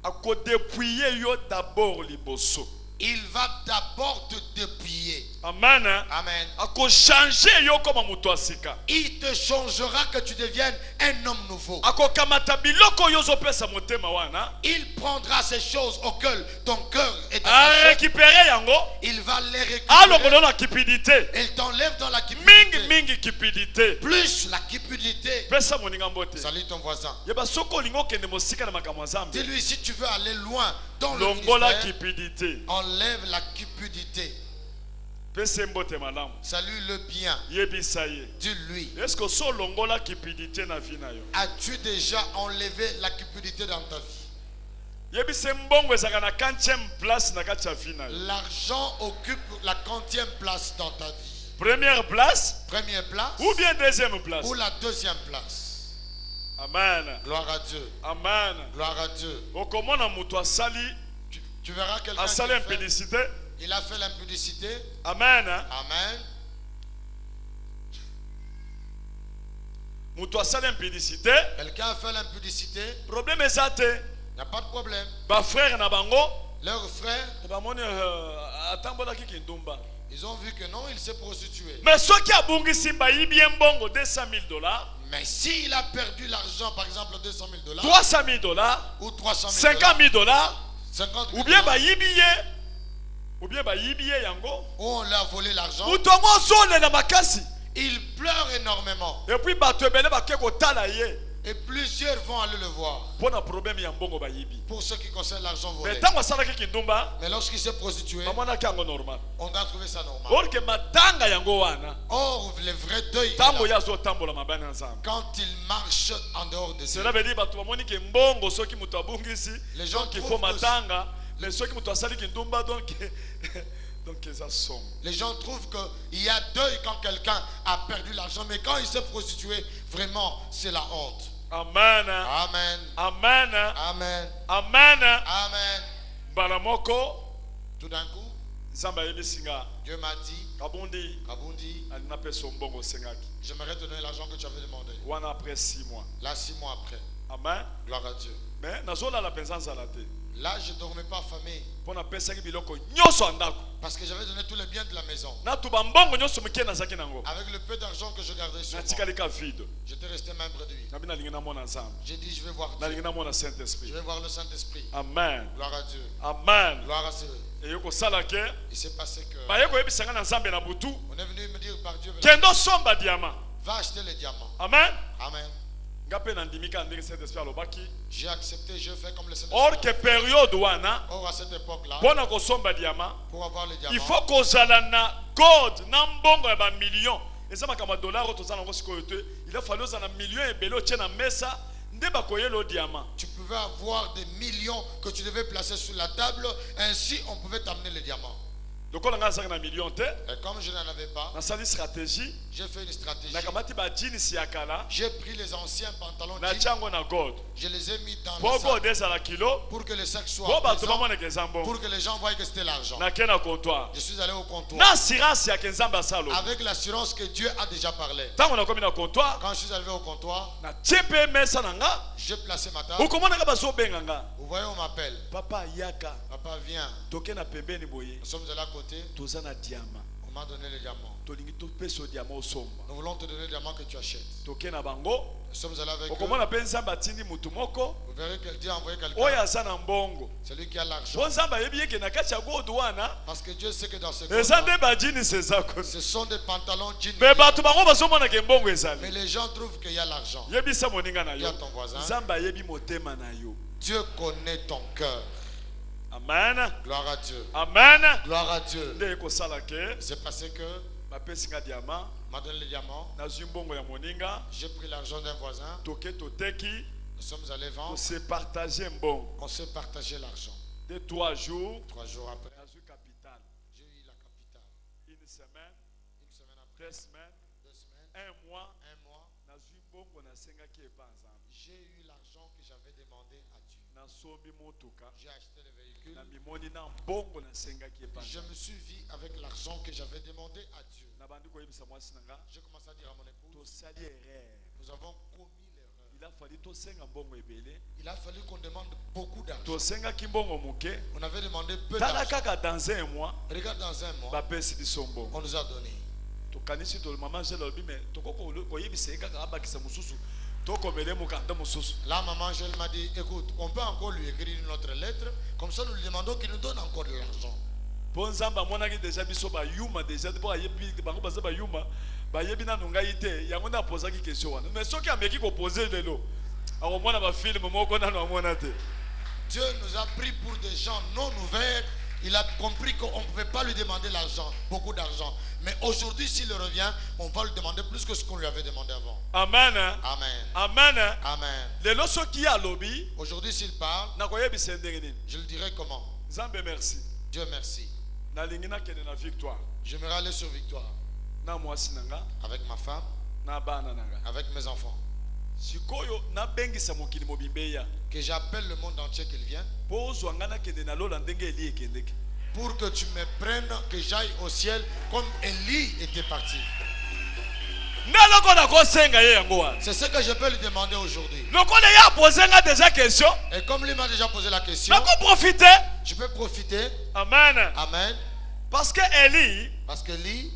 akodépouiller yo d'abord liboso. il va d'abord te dépouiller. Amen. Amen. Akochanger yo comme moto asika. Il te changera que tu deviennes un homme nouveau. Akokamata biloko yo zopesa motema wana. Il prendra ces choses auxquelles ton cœur est A attaché. récupérer yango. Il va les Alors récupérer. la cupidité. Il t'enlève dans la cupidité. Mingi cupidité. Plus la cupidité. Pesa moninga mbote. Salut ton voisin. Yeba soko lingo kende mosika na makambo Nzambe. Dis-lui, si tu veux aller loin dans le Longola ministère, cupidité. enlève la cupidité. Pesa mbote malamu. Salue le bien. Yebisa ye. Dis-lui, Est-ce que so longola cupidité na vie na yo? as-tu déjà enlevé la cupidité dans ta vie? Yebisa mbongo ezaka na 40e place na kati ya vie na yo. L'argent occupe la 40e place dans ta vie. Première place Première place ou bien deuxième place? ou la deuxième place. Amen. Gloire à Dieu. Amen. Gloire à Dieu. Okomona mutu asali Tu verras quelqu'un qui asali a fait, impudicité. il a fait l'impudicité. Amen. Amen. Mutu asali impudicité. Quelqu'un a fait l'impudicité. Problème ezate. Il n'y a pas de problème. Ba frère na bango Leurs frères, bamoni atambolaki kindumba. ils ont vu que non, il s'est prostitué. Mais soki abungisi bayibi mbongo $200,000, Mais s'il a perdu l'argent, par exemple $200,000 $300,000, ou $300,000, $50,000, 50 000 ou bien bayibi ye, ou bien bayibi ye yango. où on lui a volé l'argent, Mutu ngo zole na makasi. il pleure énormément. Et puis bato ebele bake kotala ye. Et plusieurs vont aller le voir. Pona problème ya mbongo bayibi. Pour ce qui concerne l'argent volé. Mais tango asalaki kindumba, Mais lorsqu'il s'est prostitué, bamonaki yango normal. on a trouvé ça normal. Or que matanga yango wana, Or, le vrai deuil, est tango là. ya azotambola mabana Nzambe. Quand il marche en dehors de Dieu. Cela veut dire bato bamoni ke mbongo soki mutu abungisi, Les gens donc il trouvent faut que- matanga, mais soki mutu asali kindumba donc donc eza somme. Les gens trouvent qu'il y a deuil quand quelqu'un a perdu l'argent, mais quand il s'est prostitué, vraiment, c'est la honte. Amen. Amen. Amen. Amen. Amen. Amen. Mbala moko Tout d'un coup, Nzambe ayebisinga Dieu m'a dit, kabundi Kabundi, alina pesa mbongo sengaki. j'aimerais te donner l'argent que tu avais demandé. Wana après 6 mois. Là, 6 mois après, Amen. gloire à Dieu. Mais nazolala penza nzala te. Là, je ne dormais pas affamé Pona pesaki biloko nyonso andako. parce que j'avais donné tous les biens de la maison. Natuba mbongo nyonso muke nazaki nango. Avec le peu d'argent que je gardais sur moi, Natikalika vide. j'étais resté même réduit. Nabina lingina mona Nzambe. J'ai dit, je vais voir Dieu. Nalingina mona Je Saint-Esprit. vais voir le Saint-Esprit. Amen. Gloire à Dieu. Amen. Gloire à Dieu. Et yoko sala ke Il s'est passé que baye koyebisanga na Nzambe na butu. on est venu me dire par Dieu, Kendo somba diamant. va acheter les diamants. Amen. Amen. Ngape na ndimika ndenge Saint-Esprit alobaki. J'ai accepté, je fais comme le Saint-Esprit. Or que période wana Or, à cette époque-là, pona kosomba diamant, pour avoir les diamants, il faut kozala na gold na mbongo ya ba million. Eza makama dollar tozana ngo sikoyo te. Il a fallu za na million ebele otie na mesa nde bakoyelo diamant. tu pouvais avoir des millions que tu devais placer sur la table. Ainsi, on pouvait t'amener les diamants. Le col en a million te. Et comme je n'en avais pas, Na sali stratégie. j'ai fait une stratégie. Na kamati ba jeans ya kala. J'ai pris les anciens pantalons Na jeans, chango na gold. je les ai mis dans le Pour sac gold des à la kilo. pour que le sac soit Pour ba présent, tuma mona kezambo. pour que les gens voient que c'était l'argent. Na kena comptoir. Je suis allé au comptoir Na assurance ya kenzamba salo. avec l'assurance que Dieu a déjà parlé. Tant on a commis na comptoir. Quand je suis arrivé au comptoir, Na chepe mesa nanga. j'ai placé ma table. Ukomona ka baso benganga. Vous voyez, on m'appelle. Papa yaka. Papa, viens. Toke na pembeni boye. Nous sommes de l'à côté. Toza na diamant. On m'a donné le diamant. Tolingi to peso diamant osomba. Nous voulons te donner le diamant que tu achètes. Toke na bango. Nous sommes allés avec eux. Okomona penza batindi mutu moko. Vous verrez que Dieu a envoyé quelqu'un. Oya sana mbongo. Celui qui a l'argent. Bonzamba yebi yeke na kati ya gold wana. Parce que Dieu sait que dans ce Eza monde, nde ba jeans eza ko. ce sont des pantalons jeans. Me bato bango bazomona ke mbongo ezali. Mais les gens trouvent qu'il y a l'argent. Yebi sa moninga na Dis yo. à ton voisin. Zamba yebi motema na yo. Dieu connaît ton cœur. Amen. Gloire à Dieu. Amen. Gloire à Dieu. Nde ko sala ke C'est passé que ba pesinga diamant m'a donné le diamant. na zumbongo ya moninga. J'ai pris l'argent d'un voisin. Toke toteki. Nous sommes allés On vendre. s'est partagé mbongo. On s'est partagé l'argent. De 3 jours. 3 jours après, Na zu capital. j'ai eu la capitale. Une semaine. Une semaine après, 2 semaines. 2 semaines, 1 mois. 1 mois, Na zumbongo na senga ki epanza. j'ai eu l'argent que j'avais demandé à Dieu. Na sombi motuka. J'ai acheté le véhicule. Na mimoni na mbongo na senga ki epanza. Je me suis vu avec l'argent que j'avais demandé à Dieu. Na bandi koyebisa mwasi nanga. J'ai commencé à dire à mon épouse, Tosali erreur. nous avons commis l'erreur. Il a fallu tosenga mbongo ebele. Il a fallu qu'on demande beaucoup d'argent. Tosenga ki mbongo muke. On avait demandé peu Tala d'argent. kaka dans 1 mois. Regarde, dans un mois, Bapesi biso mbongo. on nous a donné. Tokanisi to mama je lobi me tokoko koyebisa kaka abakisa mususu. Tokomele mukanda mususu. Là, maman Gel m'a dit, écoute, on peut encore lui écrire une autre lettre. Comme ça, nous lui demandons qu'il nous donne encore de l'argent. Bonzamba monaki déjà biso ba yuma déjà bo ayebi bango baza ba yuma ba yebi na nunga ite yango na posa ki question wana mais soki ameki ko poser lelo ako mona ba film moko na no mona te. Dieu nous a pris pour des gens non ouverts. Il a compris qu'on ne pouvait pas lui demander l'argent, beaucoup d'argent. Mais aujourd'hui, s'il revient, on va lui demander plus que ce qu'on lui avait demandé avant. Amen. Amen. Amen. Amen. Lelo soki ya lobi Aujourd'hui, s'il parle, na koyebisa ndenge nini. je le dirai comment. Nzambe merci. Dieu merci. Na lingi na kende na victoire. J'aimerais aller sur victoire Na mwasi nanga avec ma femme, na bana nanga. avec mes enfants. Sikoyo na bengisa mokili mobimbeya. Que j'appelle le monde entier qu'il vienne. Po zwangana kende na lola ndenge eli ekendeke. Pour que tu me prennes, que j'aille au ciel comme Élie était parti. Naloko na kosenga ye yango wana. C'est ce que je peux lui demander aujourd'hui. Lokole ya posenga déjà question. Et comme lui m'a déjà posé la question, Nako profiter. je peux profiter. Amen. Amen. Parce que Eli, Parce que lui,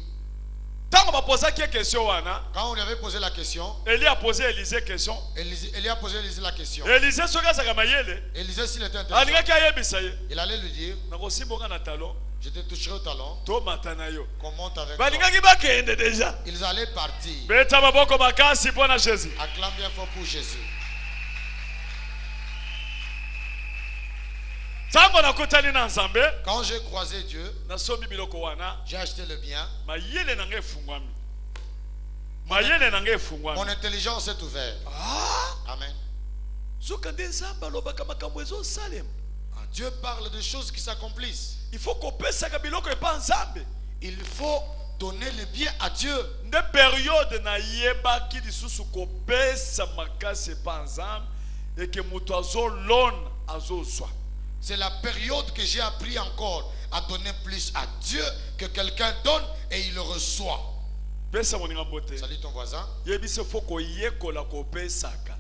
tant qu'on va poser une question, quand on lui avait posé la question, Eli a posé Élisée question. Élie a posé Élisée la question. Élisée, ce gars, ça va mayele. Élisée, s'il était Alinga intéressant, ki ayebisa ye. il allait lui dire, Nako simboka na talon. je te toucherai au talon, To matana yo. qu'on monte avec toi. Balinga ki bakende déjà. Ils allaient partir. Beta maboko makasi pona Jésus. Acclame bien fort pour Jésus. Tango na kutani na Nzambe, Quand j'ai croisé Dieu, na somi biloko wana, j'ai acheté le bien. mayele na nge fungwami. Mayele na nge Mon fungwami. intelligence est ouverte. Amen. Soka nde Nzambe alobaka makambo ezo salem. Dieu parle de choses qui s'accomplissent. Il faut kopesaka biloko epa Nzambe. Il faut donner le bien à Dieu. Nde période na yebaki lisusu kopesa makasi epa Nzambe eke moto azolona azozwa. C'est la période que j'ai appris encore à donner plus à Dieu que quelqu'un donne et il le reçoit. Pesa moninga mbote. Salut ton voisin. Yebise faut koyekola kopesaka.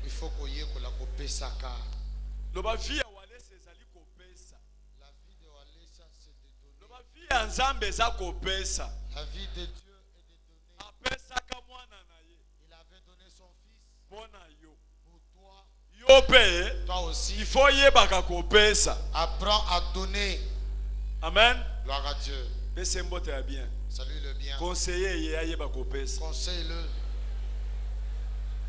Il faut qu'on y ait qu'on la coupe saka. Loba vie ya wale sezali kopesa. La vie de Walesa, c'est de donner. Loba vie ya Nzambe eza kopesa. La vie de Dieu est de donner. Apesaka mwana na ye. Il avait donné son fils Pona yo. pour toi. Yo pe, Toi aussi, il faut yebaka kopesa. apprends à donner. Amen. Gloire à Dieu. Pese mbote ya bien. Salut le bien. Conseiller ye ayeba kopesa. Conseille-le.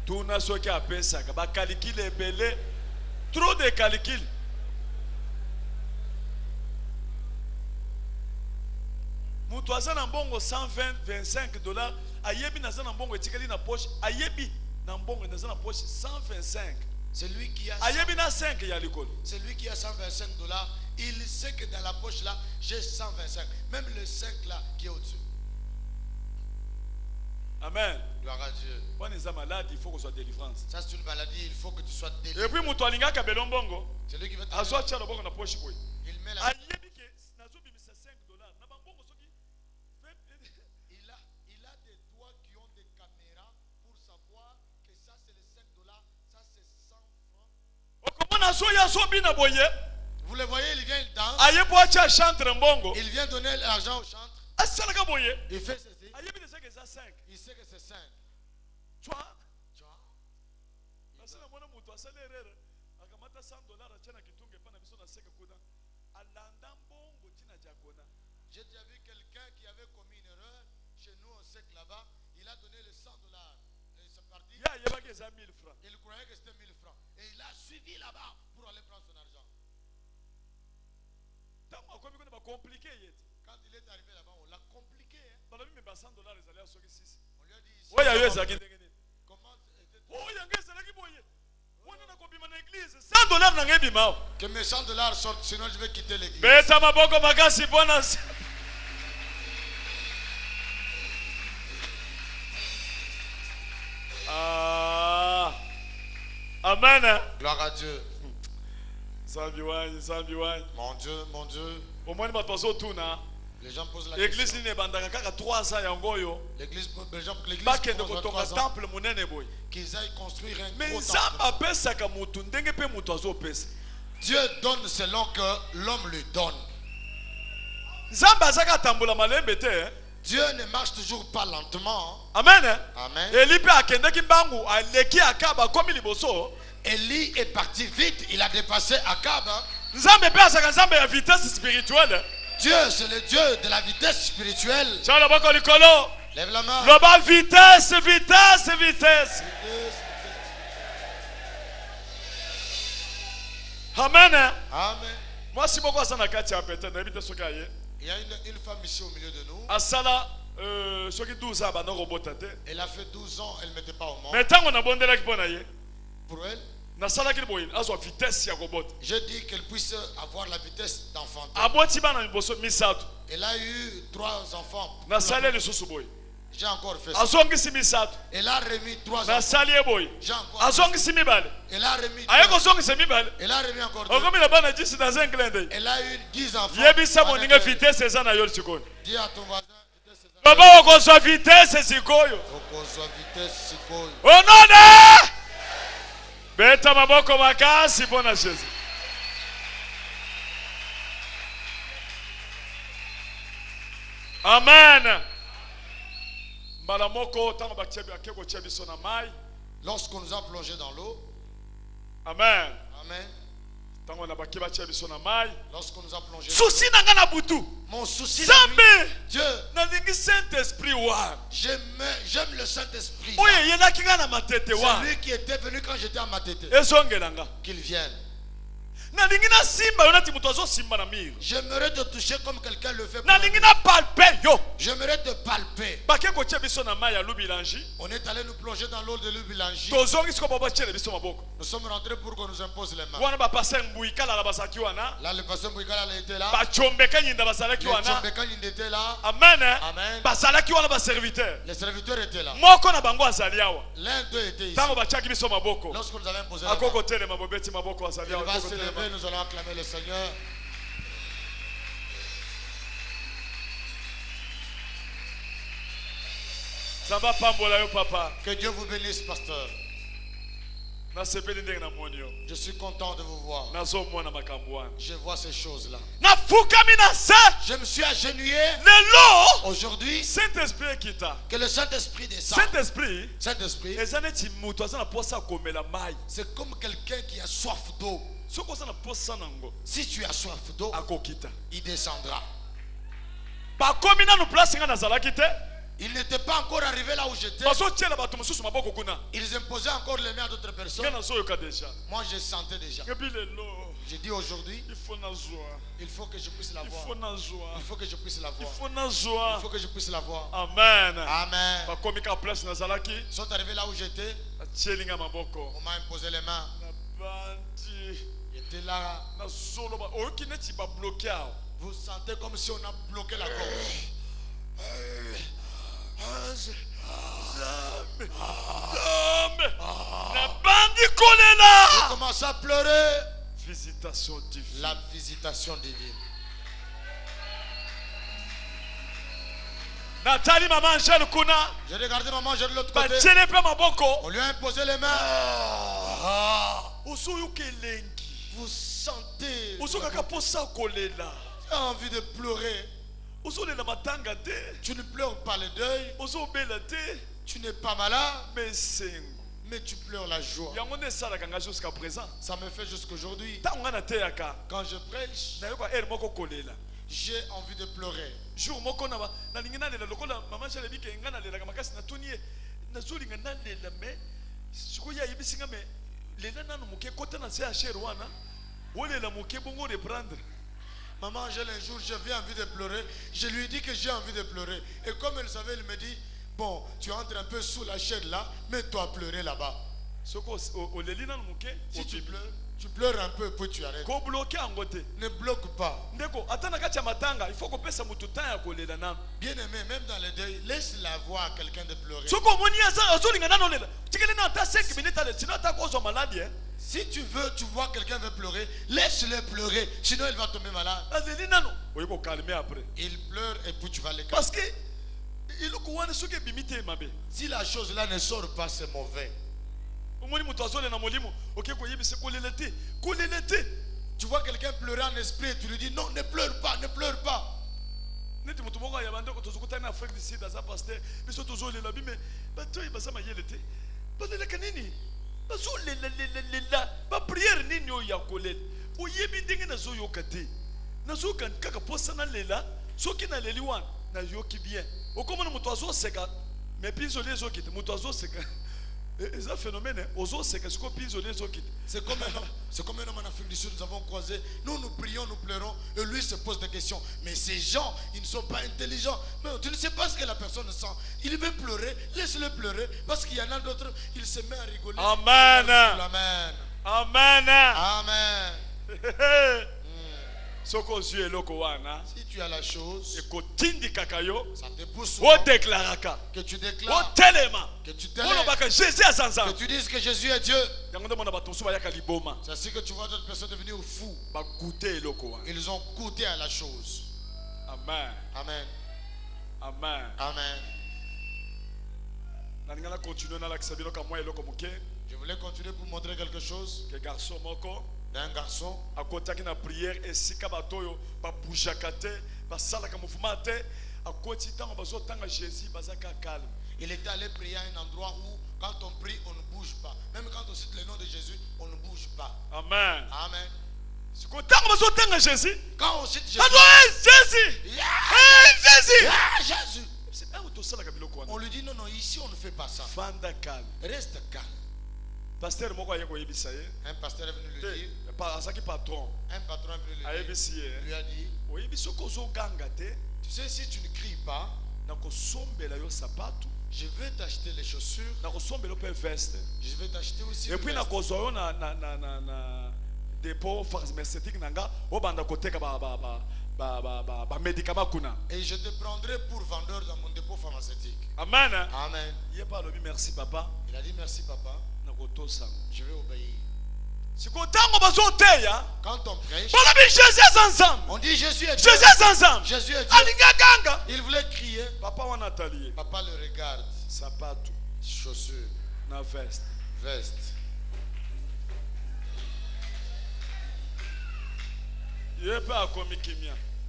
Tuna soki apesaka ba calcul ebele. Trop de calcul. Mutu aza na mbongo 120 25 $, ayebi naza na mbongo etikali na poche, ayebi na mbongo naza na poche 125. Celui qui a ayebina 5 ya likolo. celui qui a 125 $, il sait que dans la poche là, j'ai 125. Même le 5 là qui est au-dessus. Amen. Gloire à Dieu. Quand ils sont malades, il faut qu'on soit délivrance. Ça c'est une maladie, il faut que tu sois délivré. Et puis mutu alingaka belombongo. Celui qui veut Azwa tia loboko na poche boy. il met la... Ayebi ke nazo bimisa 5 $. Na bambongo soki Il a des doigts qui ont des caméras pour savoir que ça c'est les 5 $, ça c'est 100 francs. okomona so ya so bina boye. Vous le voyez, il vient, il danse. Ayebo acha chantre mbongo. Il vient donner l'argent au chantre. Asalaka boye. Il fait ceci. Ayebi de ça que ça 5. Il sait que c'est 5. Tu vois? Tu vois? Nasina mwana mutu asale erreur. Akamata 100 $ achana kitunge pana biso na seka kuna. Alanda mbongo tina jakona. J'ai déjà vu quelqu'un qui avait commis une erreur chez nous au sec là-bas. Il a donné les 100 $. Et c'est parti. Ya yeba que ça 1000 francs. Il croyait que c'était 1000 francs. Et il a suivi là-bas pour aller prendre son argent. Tango akomi kuna ba compliqué yeti. Quand il est arrivé là-bas, on l'a compliqué. Hein. Balobi me ba 100 $ ezali asoki 6. On lui a dit ici. Oya yo ezaki ndenge nini? Comment était... Oya ngezalaki boye. Wana na kobima na église 100 $ na ngebima. Que mes 100 $ sortent, sinon je vais quitter l'église. Beta maboko makasi bona. Ah. Amen. Gloire à Dieu. Sambiwani, sambiwani. Mon Dieu, mon Dieu. Au moins batozo tuna. Les gens posent la L'église question. ni bandaka kaka 3 ans yango yo. L'église Bakende pose kotonga 3 ans temple munene boy. qu'ils aillent construire un Mais gros nzamba temple. pesaka mutu ndenge pe mutu azopesa. Dieu donne selon que l'homme lui donne. Nzamba azaka tambula malembe te. Dieu ne marche toujours pas lentement. Amen. Amen. Eli pe akendeki mbangu aleki akaba komi liboso. Élie est parti vite, il a dépassé Akab. Nzambe pe azaka nzambe ya vitesse spirituelle. Dieu, c'est le Dieu de la vitesse spirituelle. Tchala boko likolo. Lève la main. Global vitesse, vitesse, vitesse. Amen. Amen. Moi si boko asana kati ya pete na ebite soka ye. Il y a une femme ici au milieu de nous. Asala soki 12 ans bana robota te. Elle a fait 12 ans, elle ne mettait pas au monde. Mais tango na bondelaki pona ye. Pour elle, Na salaki boye azwa vitesse ya robota. je dis qu'elle puisse avoir la vitesse d'enfanter. Aboti bana liboso misato. Elle a eu 3 enfants. Na sali lisusu boye. J'ai encore fait ça. Azongisi misato. Elle a remis 3 Na enfants. sali boye. J'ai encore fait ça. Azongisi mibale. Elle a remis Ayeko 3. zongisa mibale. Elle a remis encore 2. Okomi na bana 10 dans un clin d'œil. Elle a eu 10 enfants. Yebisa En moninga un vitesse eza na yo sikoni. dis à ton voisin, vitesse c'est ça. Baba okozwa vitesse sikoyo. Faut qu'on soit vitesse, c'est quoi? Onona! Beta maboko makasi mpona Jésus. Amen. Mbala moko tango bachebi akeko chebi sona mai. Lorsqu'on nous a plongé dans l'eau, Amen. amen. Tango na bakeba chebi sona mai. Lorsqu'on nous a plongé dans Susi l'eau, nanga na butu. mon souci, la nuit, Zambe. Dieu, Nalingi Saint-Esprit wa. j'aime le Saint-Esprit. Oye yelaki nga na matete wa. Celui qui était venu quand j'étais à ma tête, Ezongelanga. qu'il vienne. Nalingi na simba yo nati mutu azo simba na mire. J'aimerais te toucher comme quelqu'un le fait. Nalingi na palpe yo. J'aimerais te palper. Bakeko chebi sona mai ya lubilanji. On est allé nous plonger dans l'eau de l'Ubilangi. Tozongi siko baba chele biso maboko. Nous sommes rentrés pour qu'on nous impose les mains. Wana ba passer mbuika la basaki wana. Là, le pasteur Mbouikala était là. Ba chombeka nyinda Les basalaki wana. Tchombekan était là. Amen. Amen. Basalaki wana ba serviteur. Les serviteurs étaient là. Moko na bango azali awa. L'un d'eux était ici. Tango ba chaki biso maboko. Lorsqu'on nous avait imposé la main, Akoko tele mabobeti maboko azali il awa. va Akoko se tele lever, nous allons acclamer le Seigneur. Ça va pambola yo papa. Que Dieu vous bénisse, pasteur. Na sepeli ndenge na moni yo. Je suis content de vous voir. Nazo mona makambo wana. Je vois ces choses-là. Na fukami na sa. Je me suis agenouillé Lelo. aujourd'hui. Saint-Esprit kita. Que le Saint-Esprit descend. Saint-Esprit. Saint-Esprit, Ezane ti mutu azana posa komela mai. c'est comme quelqu'un qui a soif d'eau. Soko sana posa nango. Si tu as soif d'eau, Akokita. il descendra. Ba komi na no place nga nazalaki te. Il n'était pas encore arrivé là où j'étais. Bazo tiela bato mosusu maboko kuna. Ils imposaient encore les mains à d'autres personnes. Nga nazoyoka déjà. Moi, je sentais déjà. Ngebi lelo. J'ai dit aujourd'hui, Il faut nazwa. il faut que je puisse la Il voir. faut nazwa. Il faut que je puisse la Il voir. faut Il nazwa. faut que je puisse la voir. Amen. Amen. Bakomi ka place nazalaki. Ils sont arrivés là où j'étais. Atielinga maboko. On m'a imposé les mains. Na J'étais là. Vous sentez comme si on a bloqué la gorge. Je commence à pleurer. Visitation divine. La visitation divine. Nathalie maman Angèle kuna. J'ai regardé maman Angèle de l'autre côté. Batiele pe maboko. On lui a imposé les mains. Vous sentez. Tu as envie de pleurer. Tu ne pleures pas le deuil. Tu n'es pas malade. Mais tu pleures la joie. Ça me fait jusqu'aujourd'hui. Quand je prêche, j'ai envie de pleurer. Maman Angèle, un jour, j'avais envie de pleurer. Je lui ai dit que j'ai envie de pleurer. Et comme elle savait, elle me dit, bon, tu entres un peu sous la chaîne là, mais toi pleurer là-bas. Si tu pleures un peu, puis tu arrêtes. Ne bloque pas. Bien aimé, même dans le deuil, laisse la voix à quelqu'un de pleurer. Si tu veux, tu vois quelqu'un veut pleurer, laisse-le pleurer, sinon il va tomber malade. Il pleure et puis tu vas le calmer. Parce que si la chose là ne sort pas, c'est mauvais. Tu vois quelqu'un pleurer en esprit et tu lui dis non, ne pleure pas, ne pleure pas. C'est comme un homme en Afrique du Sud, nous avons croisé. Nous prions, nous pleurons, et lui se pose des questions. Mais ces gens, ils ne sont pas intelligents. Mais tu ne sais pas ce que la personne sent. Il veut pleurer, laisse-le pleurer, parce qu'il y en a d'autres, il se met à rigoler. Amen. Amen. Amen. Amen. Si tu as la chose, ça te pousse que tu déclares, que tu t'élèves, que tu dises que Jésus est Dieu. C'est ainsi que tu vois d'autres personnes devenir fous. Ils ont goûté à la chose. Amen. Amen. Amen. Amen. Je voulais continuer pour montrer quelque chose. D'un garçon il était allé prier à un endroit où quand on prie on ne bouge pas, même quand on cite le nom de Jésus on ne bouge pas. Amen. Amen. Quand on cite Jésus, Jésus, on lui dit non, non, ici on ne fait pas ça. Reste calme. Un pasteur est venu lui dire. Un patron est venu lui a dit, tu sais, si tu ne cries pas, je vais t'acheter les chaussures, je vais t'acheter aussi et puis et je te prendrai pour vendeur dans mon dépôt pharmaceutique. Amen. Amen. Merci papa. Il a dit merci papa. Je vais obéir. Quand on prêche, on dit Jésus est Dieu. Jésus est Dieu. Il voulait crier. Papa le regarde. Chaussures. Veste.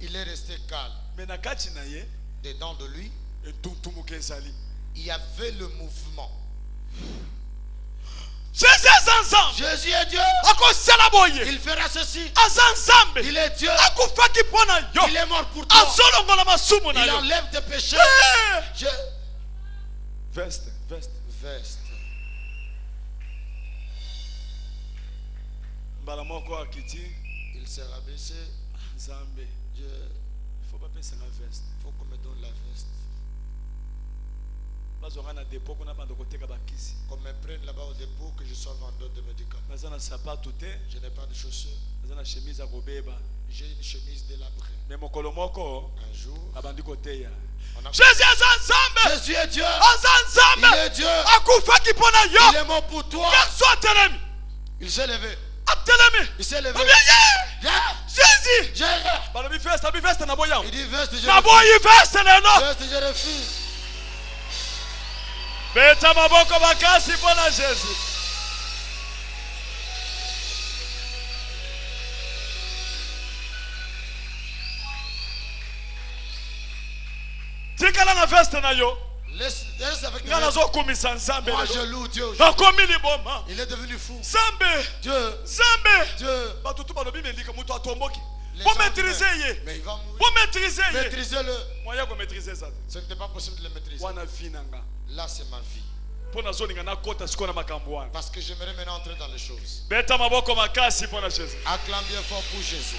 Il est resté calme. Dedans de lui, il y avait le mouvement. Jésus est Dieu. Il fera ceci. Il est Dieu. Il est mort pour toi. Il enlève tes péchés. Veste. Il s'est rabaissé. Dieu, il faut qu'on me donne la veste. Qu'on me prenne là-bas au dépôt, que je sois vendeur de médicaments. Je n'ai pas de chaussures. J'ai une chemise délabrée. Un jour, Jésus est Dieu. Il est Dieu. Il est mort pour toi. il s'est levé. Il s'est levé. Jésus. Il dit veste, je refuse. Veste, je refuse. Beta maboko makasi pona Jésus. Tikala na veste na yo. Laisse avec Nga nazo kumisa nzambe. moi je loue Dieu. Nakomi liboma. Il est devenu fou. Zambe. Dieu. Zambe. Dieu. Batutu balobi melika mutu atomboki. Les Pour gens maîtriser disaient, ye. mais il va mourir. Pour maîtriser ye. Maîtrisez-le. Moyen ko maîtriser ça. Ce n'était pas possible de le maîtriser. Wana vinanga. Là, c'est ma vie. Pona zoninga na kota sikona makambo wana. Parce que j'aimerais maintenant entrer dans les choses. Beta maboko makasi pona Jésus. Acclame bien fort pour Jésus.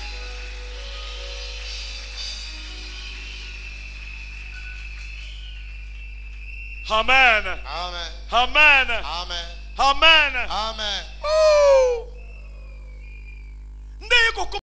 Amen. Amen. Amen. Amen. Amen. Amen. Ndeko